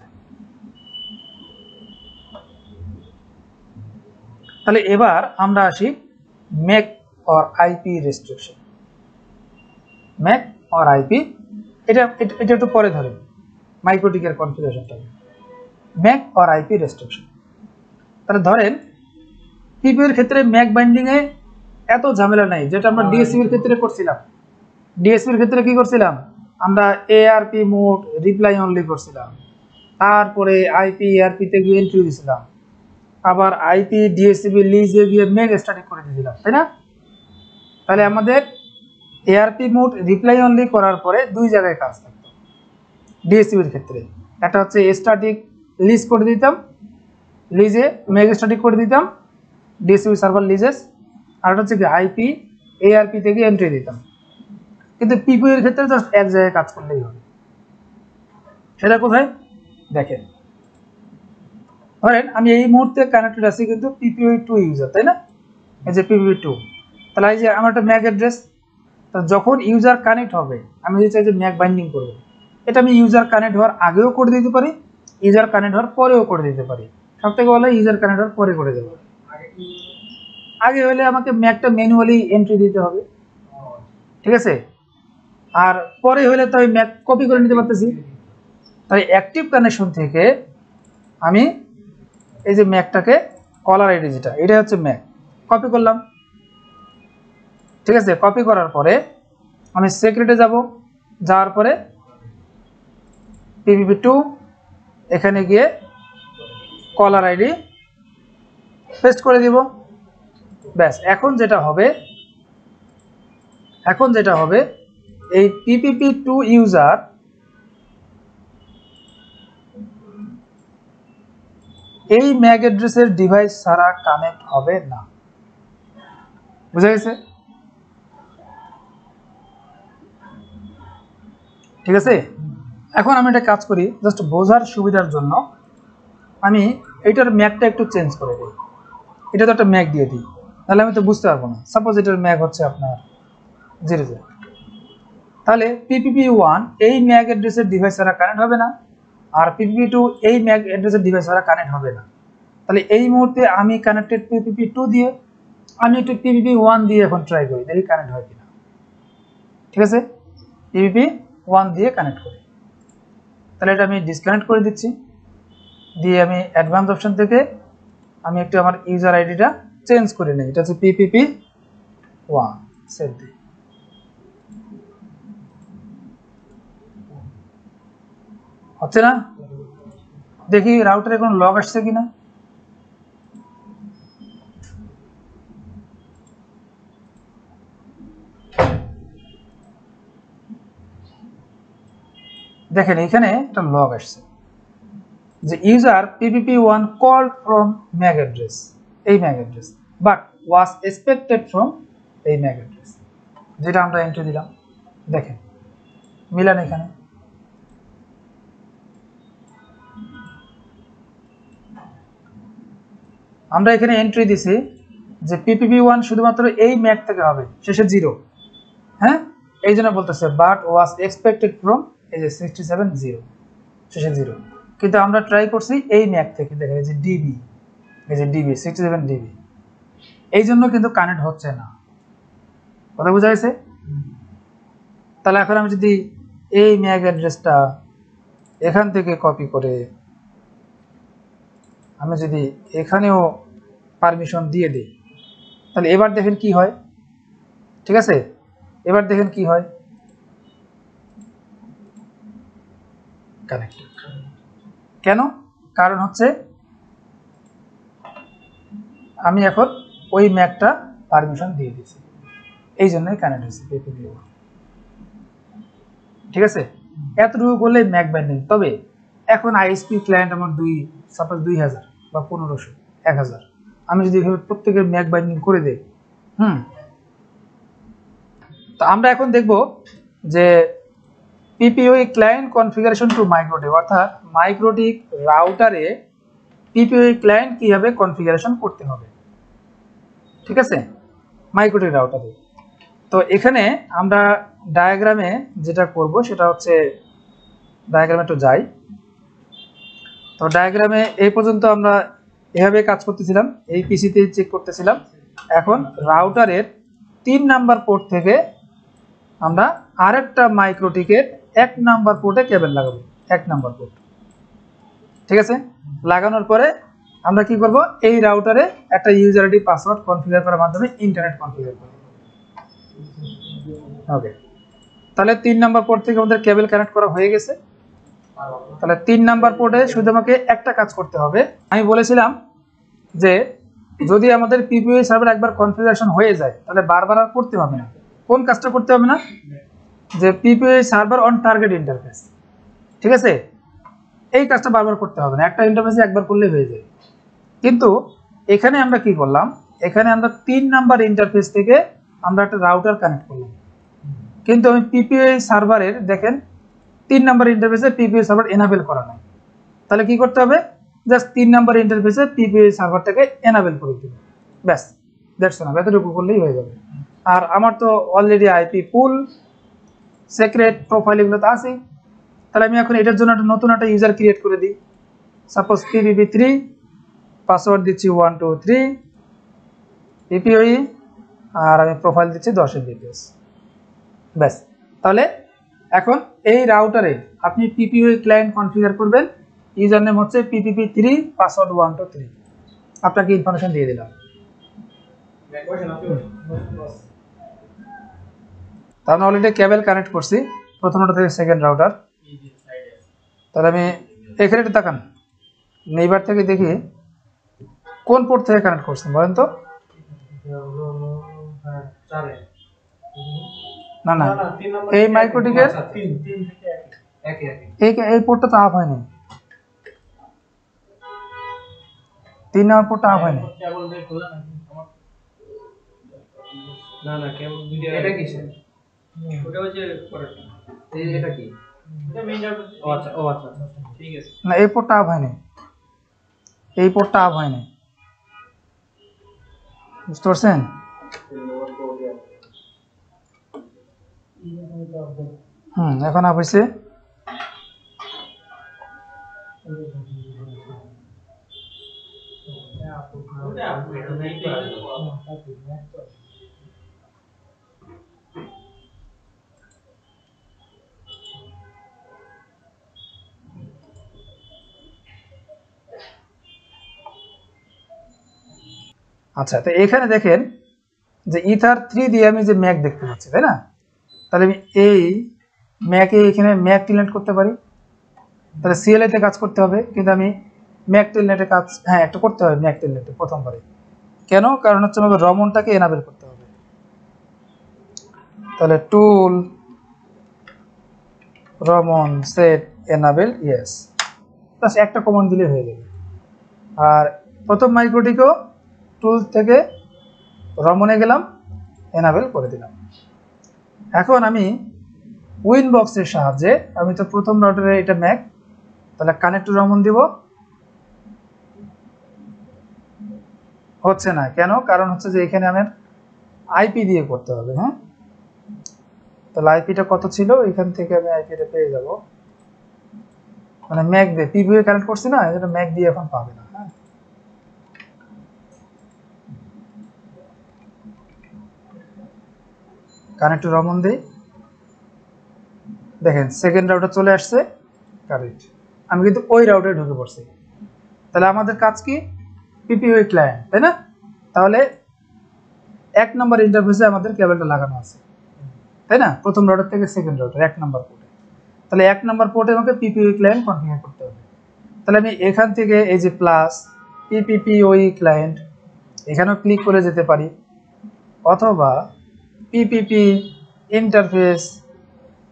তাহলে এবার আমরা আসি Mac or IP restriction. Mac or IP, এটা এটা একটু পরে ধরেন, মাইক্রোটিকের কনফিগারেশনটা। ম্যাক অর আইপি রেস্ট্রিকশন, তাহলে ধরেন পিপিওর ক্ষেত্রে ম্যাক বাইন্ডিং এ এত ঝামেলা নাই, যেটা আমরা ডিএসসিবির ক্ষেত্রে করছিলাম। ডিএসসিবির ক্ষেত্রে কি করছিলাম আমরা, এআরপি মোড রিপ্লাই অনলি করছিলাম, তারপরে আইপি এআরপি তে গিয়ে এন্ট্রি দিয়েছিলাম, আবার আইপি ডিএসসিবি লিজে গিয়ে ম্যাক স্ট্যাটিক করে দিয়েছিলাম, তাই না? তাহলে আমাদের এআরপি মোড রিপ্লাই অনলি করার পরে দুই জায়গায় কাজ থাকতো ডিএসসিবির ক্ষেত্রে। একটা হচ্ছে স্ট্যাটিক লিজ করে দিতাম, লিজে ম্যাক স্ট্যাটিক করে দিতাম ডিএসসিবি সার্ভার লিজেস, আর একটা হচ্ছে কি আইপি এআরপি থেকে এন্ট্রি দিতাম। কিন্তু পিপিও এর ক্ষেত্রে জাস্ট এক জায়গায় কাজ করলেই হবে। সেটা কোথায় দেখেন, ধরেন আমি এই মুহূর্তে কানেক্টেড আছি কিন্তু পিপিও 2 ইউজার, তাই না? এই যে পিপিও 2, তাহলে এই যে আমার একটা ম্যাক অ্যাড্রেস, তো যখন ইউজার কানেক্ট হবে আমি যদি চাই যে ম্যাক বাইন্ডিং করব, এটা আমি ইউজার কানেক্ট হওয়ার আগেও করে দিতে পারি, ইউজার কানেক্ট হওয়ার পরেও করে দিতে পারি। সব থেকে ভালো ইউজার কানেক্ট হওয়ার পরে করে দেবো। আগে হলে আমাকে ম্যাকটা ম্যানুয়ালি এন্ট্রি দিতে হবে, ঠিক আছে? আর পরে হলে তো আমি ম্যাক কপি করে নিতে পারতেছি। তাই অ্যাক্টিভ কানেকশন থেকে আমি এই যে ম্যাকটাকে কলার আইডি, যেটা এটা হচ্ছে ম্যাক, কপি করলাম, ঠিক আছে? কপি করার পরে আমি সিক্রেটে যাব, যাওয়ার পরে পিপিপি2 এখানে গিয়ে কলার আইডি পেস্ট করে দিব। ব্যাস, এখন যেটা হবে এই পিপিপি2 ইউজার এই ম্যাক অ্যাড্রেসের ডিভাইস ছাড়া কানেক্ট হবে না। বুঝা গেছে? ঠিক আছে, এখন আমি একটা কাজ করি জাস্ট বোঝার সুবিধার জন্য, আমি এটার ম্যাকটা একটু চেঞ্জ করে দিই, এটা তো একটা ম্যাক দিয়ে দিই, তাহলে আমি তো বুঝতে পারবো না। সাপোজ এটার ম্যাক হচ্ছে আপনার 00, তাহলে পিপিপি1 এই ম্যাক অ্যাড্রেসের ডিভাইস ছাড়া কানেক্ট হবে না, আর পিপিপি2 এই ম্যাক অ্যাড্রেসের ডিভাইস ছাড়া কানেক্ট হবে না। তাহলে এই মুহূর্তে আমি কানেক্টেড পিপিপি2 দিয়ে, আমি একটু পিপিপি1 দিয়ে এখন ট্রাই করি, দেখি কানেক্ট হয় কিনা। ঠিক আছে, পিপিপি1 দিয়ে কানেক্ট করি। তাহলে এটা আমি ডিসকানেক্ট করে দিচ্ছি, দিয়ে আমি অ্যাডভান্স অপশন থেকে আমি একটু আমার ইউজার আইডিটা চেঞ্জ করে নিই, এটা হচ্ছে পিপিপি1, সেভ দিই। হচ্ছে না? দেখি রাউটারে কোনো লগ আসছে কিনা। দেখেন এখানে একটা লগ আসছে যে ইউজার পিপিপি1 কল ফ্রম ম্যাক অ্যাড্রেস, এই MAC address, but was expected from এই ম্যাক অ্যাড্রেস, যেটা আমরা এন্ট্রি দিলাম। দেখেন মিলান এখানে আমরা এখানে এন্ট্রি দিছি যে PPP1 শুধুমাত্র এই ম্যাক থেকে হবে, শেষে 0। হ্যাঁ, এই জন্য বলতেছে বাট ওয়াজ এক্সপেক্টেড ফ্রম এই যে 67 0, শেষে 0। কিন্তু আমরা ট্রাই করছি এই ম্যাক থেকে, দেখেন এই যে ডিবি, এই যে ডিবি 67 ডিবি, এই জন্য কিন্তু কানেক্ট হচ্ছে না। কথা বোঝা গেছে? তাহলে এখন আমি যদি এই ম্যাক অ্যাড্রেসটা এখান থেকে কপি করে আমি যদি এখানেও পারমিশন দিয়ে দিই, তাহলে এবার দেখেন কি হয়। ঠিক আছে, এবার দেখেন কি হয়, কানেক্ট। কেন? কারণ হচ্ছে আমি এখন ওই ম্যাকটা পারমিশন দিয়ে দিয়েছি, এই জন্যই কানেক্ট হয়েছে PPP1। ঠিক আছে, এতটুকু করলে ম্যাক বাইন্ডিং। তবে এখন আইএসপি ক্লায়েন্ট আমার সাপোজ 2000 বা 1500 1000, আমি যদি এভাবে প্রত্যেকের ম্যাক বাইন্ডিং করে দেই, তো আমরা এখন দেখব যে PPOE client configuration to MikroTik, অর্থাৎ মাইক্রোটিক রাউটারে PPOE ক্লায়েন্ট কিভাবে কনফিগারেশন করতে হবে। ঠিক আছে, মাইক্রোটিক রাউটারে। তো এখানে আমরা ডায়াগ্রামে যেটা করব সেটা হচ্ছে, ডায়াগ্রামে একটু যাই। তো ডায়াগ্রামে এই পর্যন্ত আমরা এভাবে কাজ করতেছিলাম, এই পিসিতে চেক করতেছিলাম। এখন রাউটারের 3 নাম্বার পোর্ট থেকে আমরা আরেকটা মাইক্রোটিকের 1 নাম্বার পোর্টে কেবল লাগাবো, 1 নাম্বার পোর্ট। ঠিক আছে, লাগানোর পরে আমরা কি করব, এই রাউটারে একটা ইউজার আইডি পাসওয়ার্ড কনফিগার করার মাধ্যমে ইন্টারনেট কনফিগার করব। ওকে, তাহলে 3 নাম্বার পোর্ট থেকে আমাদের কেবল কানেক্ট করা হয়ে গেছে। তাহলে 3 নাম্বার পোর্টে শুধু আমাকে একটা কাজ করতে হবে। আমি বলেছিলাম যে যদি আমাদের PPOE সার্ভার একবার কনফিগারেশন হয়ে যায় তাহলে বারবার আর করতে হবে না। কোন কাজটা করতে হবে না? যে PPOE server on target interface. ঠিক আছে, এই কাজটা বারবার করতে হবে না, একটা ইন্টারফেসে একবার করলেই হয়ে যায়। কিন্তু এখানে আমরা কি করলাম, এখানে আমরা 3 নাম্বার ইন্টারফেস থেকে আমরা একটা রাউটার কানেক্ট করলাম, কিন্তু আমি PPOE সার্ভারের দেখেন 3 নাম্বার ইন্টারফেসে PPOE সার্ভার এনাবেল করা নাই। তাহলে কি করতে হবে, জাস্ট 3 নাম্বার ইন্টারফেসে PPOE সার্ভারটাকে এনাবেল করে দিন, ব্যাস, দ্যাটস এনাফ, এতটুকু করলেই হয়ে যাবে। আর আমার তো অলরেডি আইপি পুল সিক্রেট প্রোফাইল এগুলো তো আছেই। তাহলে আমি এখন এটার জন্য একটা নতুন একটা ইউজার ক্রিয়েট করে দিই, সাপোজ PPP3, পাসওয়ার্ড দিচ্ছি 123 PPOE, আর আমি প্রোফাইল দিচ্ছি 10 MBPS, ব্যাস। তাহলে এখন এই রাউটারে আপনি PPOE ক্লায়েন্ট কনফিগার করবেন, ইউজার নেম হচ্ছে PPP3, পাসওয়ার্ড 123, আপনাকে ইনফরমেশন দিয়ে দিলাম। তাহলে অলরেডি কেবল কানেক্ট করছি প্রথমটা থেকে সেকেন্ড রাউটার। তাহলে আমি এখানে একটু তাকান, নেইবার থেকে দেখি কোন পোর্ট থেকে কানেক্ট করছেন বলেন তো। না না, এই মাইক্রোটিকের এই পোর্টটা তো আপ হয়নি, 3 নাম্বার পোর্টটা আপ হয়নি। না না, কেবল এটা কিসের? ওটা হচ্ছে পরেরটা, এটা কি? এটা মেইন রাউটার। ও আচ্ছা, ও আচ্ছা, ঠিক আছে। না, এই পোর্টটা আপ হয়নি, এই পোর্টটা আপ হয়নি, বুঝতে পারছেন? এখন আপ হয়েছে। আচ্ছা, তো এখানে দেখেন যে ইথার 3 দিয়ে আমি যে ম্যাক দেখতে পাচ্ছি, তাই না? তাহলে আমি এই ম্যাকে এখানে ম্যাক টেলনেট করতে পারি, তাহলে CLI তে কাজ করতে হবে, কিন্তু আমি ম্যাক টেলনেটে কাজ, হ্যাঁ একটা করতে হবে ম্যাক টেলনেটে প্রথমবারে। কেন? কারণ হচ্ছে আমাকে রমনটাকে এনাবেল করতে হবে। তাহলে টুল রমন সেট এনাবেল ইয়েস, বাস একটা কমান্ড দিলে হয়ে যাবে। আর প্রথম মাইক্রোটিকেও টুল থেকে রমনে গেলাম, এনাবেল করে দিলাম। এখন আমি উইনবক্সের সাহায্যে, আমি তো প্রথম রাউটারে এটা ম্যাক, তাহলে কানেক্ট টু রমন দিব, হচ্ছে না কেন? কারণ হচ্ছে যে এখানে আমার আইপি দিয়ে করতে হবে। হ্যাঁ, তাহলে আইপিটা কত ছিল, এখান থেকে আমি আইপিটা পেয়ে যাব, মানে ম্যাক দিয়ে পিপিও কানেক্ট করছি না, এটা ম্যাক দিয়ে এখন পাবে না। হ্যাঁ, কানেক্ট টু রমন দেই, দেখেন সেকেন্ড রাউটার চলে আসছে, কারেক্ট। আমি কিন্তু ওই রাউটারে ঢুকে পড়ছি। তাহলে আমাদের কাজ কি? পিপিও ক্লায়েন্ট, তাই না? তাহলে 1 নম্বর ইন্টারফেসে আমাদের কেবলটা লাগানো আছে, তাই না? প্রথম রাউটার থেকে সেকেন্ড রাউটার 1 নম্বর পোর্টে। তাহলে 1 নম্বর পোর্টে আমাকে পিপিও ক্লায়েন্ট কনফিগার করতে হবে। তাহলে আমি এখান থেকে এই যে প্লাস পিপিপিওই ক্লায়েন্ট, এখানেও ক্লিক করে যেতে পারি, অথবা পিপিপি ইন্টারফেস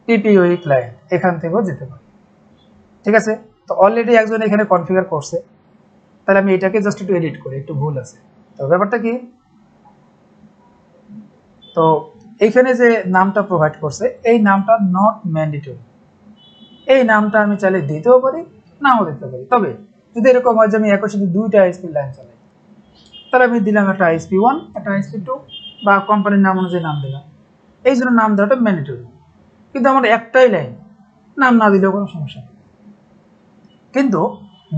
পিপিওই ক্লায়েন্ট, এখান থেকেও যেতে পারি। ঠিক আছে? তো অলরেডি একজন এখানে কনফিগার করছে, তাহলে আমি এটাকে জাস্ট একটু এডিট করি, একটু ভুল আছে। তো ব্যাপারটা কি, তো এইখানে যে নামটা প্রোভাইড করছে, এই নামটা নট ম্যান্ডেটরি। এই নামটা আমি চাইলে দিতেও পারি, নাও দিতে পারি। তবে যদি এরকম হয় যে আমি একই সাথে দুইটা আইএসপি লাইন চালাই, তাহলে আমি দিলাম একটা আইএসপি 1, একটা আইএসপি 2, বা কোম্পানির নাম অনুযায়ী নাম দিলাম। এই জন্য নাম দেওয়াটা ম্যান্ডেটরি। কিন্তু আমার একটাই লাইন, নাম না দিলেও কোনো সমস্যা নেই। কিন্তু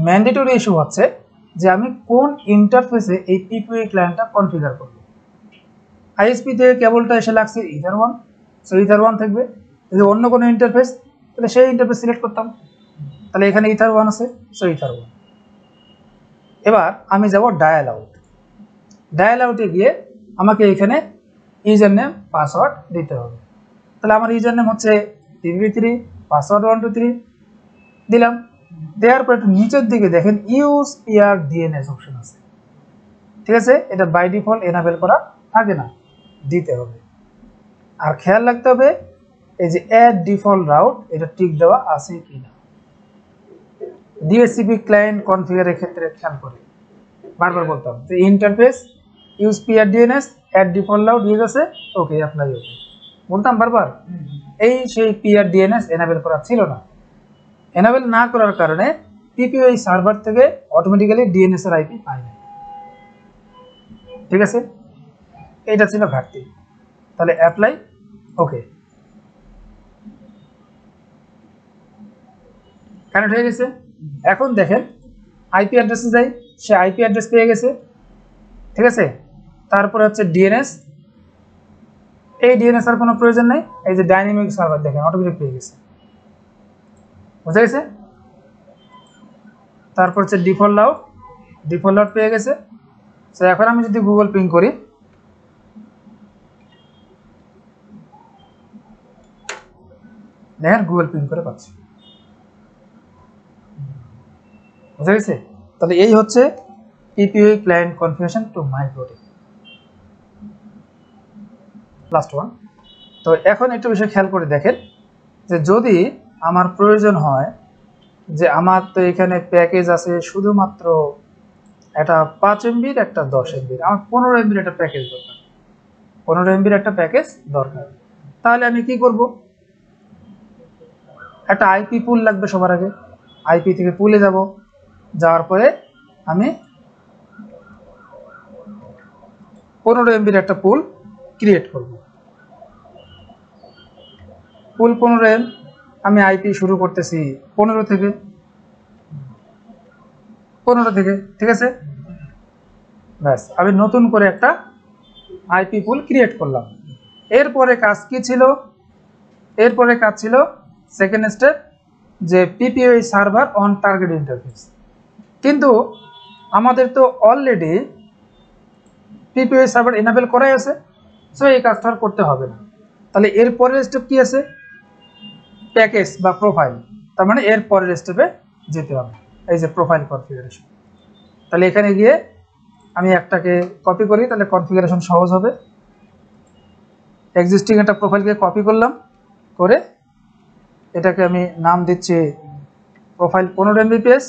ম্যান্ডেটরি ইস্যু হচ্ছে যে আমি কোন ইন্টারফেসে এই পিপিও ক্লায়েন্টটা কনফিগার করব। আইএসপি থেকে কেবলটা এসে লাগছে ইথার 1, সো ইথার 1 থাকবে। যদি অন্য কোনো ইন্টারফেস, তাহলে সেই ইন্টারফেস সিলেক্ট করতাম। তাহলে এখানে ইথার 1 আছে, সো ইথার 1। এবার আমি যাব ডায়াল আউট। ডায়াল আউটে গিয়ে আমাকে এখানে ইউজার নেম পাসওয়ার্ড দিতে হবে। তাহলে আমার ইউজার নেম হচ্ছে pv3, পাসওয়ার্ড 123 দিলাম। দেওয়ার পর একটু নিচের দিকে দেখেন ইউজ পিআর ডিএনএস অপশন আছে। ঠিক আছে, এটা বাই ডিফল্ট এনাবেল করা থাকে না, দিতে হবে। আর খেয়াল রাখতে হবে এই যে অ্যাড ডিফল্ট রাউট, এটা টিক দেওয়া আছে কিনা। ডিএসসিপি ক্লায়েন্ট কনফিগারের ক্ষেত্রে খেয়াল করে বারবার বলতাম যে interface use peer DNS add default route use আছে, ওকে অ্যাপ্লাই ওকে বলতাম বারবার। এই সেই পিআর ডিএনএস এনাবেল করা ছিল না। এনাবেল না করার কারণে পিপিও এই সার্ভার থেকে অটোমেটিক্যালি ডিএনএস এর আইপি পায় না। ঠিক আছে, এটা ছিল ঘাটতি। তাহলে অ্যাপ্লাই ওকে, কানেক্ট হয়ে গেছে। এখন দেখেন আইপি অ্যাড্রেসে যাই, সে আইপি অ্যাড্রেস পেয়ে গেছে। ঠিক আছে, তারপরে হচ্ছে ডিএনএস, এই ডিএনএস আর কোনো প্রয়োজন নেই, এই যে ডাইনামিক সার্ভার দেখেন অটোমেটিক পেয়ে গেছে। বুঝা গেছে? তারপর হচ্ছে ডিফল্ট আউট, ডিফল্ট আউট পেয়ে গেছে। তো এখন আমি যদি গুগল পিং করি, দেখেন গুগল পিং করে পাচ্ছি। বুঝা গেছে? তাহলে এই হচ্ছে পিপিও client configuration two migrate. Last one. তো এখন একটা বিষয় খেয়াল করে দেখেন যে যদি আমার প্রয়োজন হয় যে আমার তো এখানে প্যাকেজ আছে শুধুমাত্র একটা 5 এমবির, একটা 10 এমবির, আমার 15 এমবির একটা প্যাকেজ দরকার, 15 এমবির একটা প্যাকেজ দরকার, তাহলে আমি কি করব? একটা আইপি পুল লাগবে সবার আগে। আইপি থেকে পুলে যাব, যাওয়ার পরে আমি 15 এমবির একটা পুল ক্রিয়েট করব। পুল 15 এম, আমি আইপি শুরু করতেছি 15 থেকে, 15 থেকে। ঠিক আছে, ব্যাস আমি নতুন করে একটা আইপি পুল ক্রিয়েট করলাম। এরপরে কাজ কি ছিল? এরপরে কাজ ছিল সেকেন্ড স্টেপ, যে পিপিও সার্ভার অন টার্গেট ইন্টারফেস। কিন্তু আমাদের তো অলরেডি পিপিও সার্ভার এনাবেল করাই আছে, সো এই কাজটা আর করতে হবে না। তাহলে এর পরের স্টেপ কি আছে? প্যাকেজ বা প্রোফাইল। তার মানে এর পরের স্টেপে যেতে হবে, এই যে প্রোফাইল কনফিগারেশন। তাহলে এখানে গিয়ে আমি একটাকে কপি করি, তাহলে কনফিগারেশন সহজ হবে। এক্সিস্টিং একটা প্রোফাইলকে কপি করলাম, করে এটাকে আমি নাম দিচ্ছি প্রোফাইল 15 এমবিপিএস,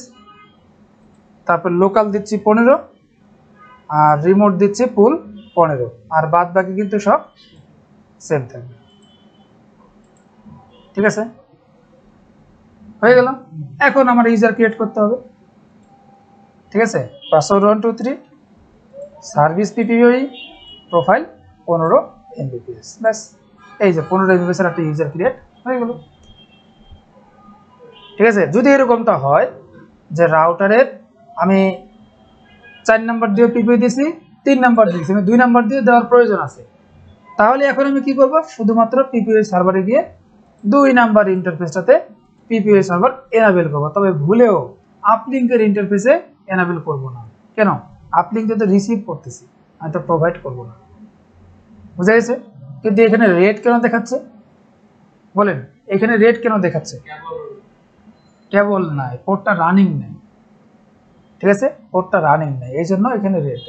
তারপর লোকাল দিচ্ছি 15, আর রিমোট দিচ্ছি ফুল 15, আর বাদ বাকি কিন্তু সব সেম থাকবে। ঠিক আছে, হয়ে গেল। এখন আমার ইউজার ক্রিয়েট করতে হবে। ঠিক আছে, password 1 2 3, service PPPoE, profile 15 Mbps, ব্যাস। এই যে 15 Mbps এর একটা ইউজার ক্রিয়েট হয়ে গেল। ঠিক আছে, যদি এরকমটা হয় যে রাউটারের আমি 4 নাম্বার দিয়ে পিপিও দিয়েছি, 3 নাম্বার দিয়েছি, আমি 2 নাম্বার দিয়ে দেওয়ার প্রয়োজন আছে, তাহলে এখন আমি কি করব, শুধুমাত্র পিপিও সার্ভারে গিয়ে 2 নাম্বার ইন্টারফেসটাতে পিপিও সার্ভার এনাবেল করব, তবে ভুলেও আপলিঙ্কের ইন্টারফেসে এনাবেল করব না। কেন? আপলিঙ্ক যদি রিসিভ করতেছি, আমি তো প্রোভাইড করব না। বুঝা গেছে? কিন্তু এখানে রেট কেন দেখাচ্ছে বলেন? এখানে রেট কেন দেখাচ্ছে? কেবল নাই, পোর্টটা রানিং নেই। ঠিক আছে, পোর্টটা রানিং নেই, এই জন্য এখানে রেট।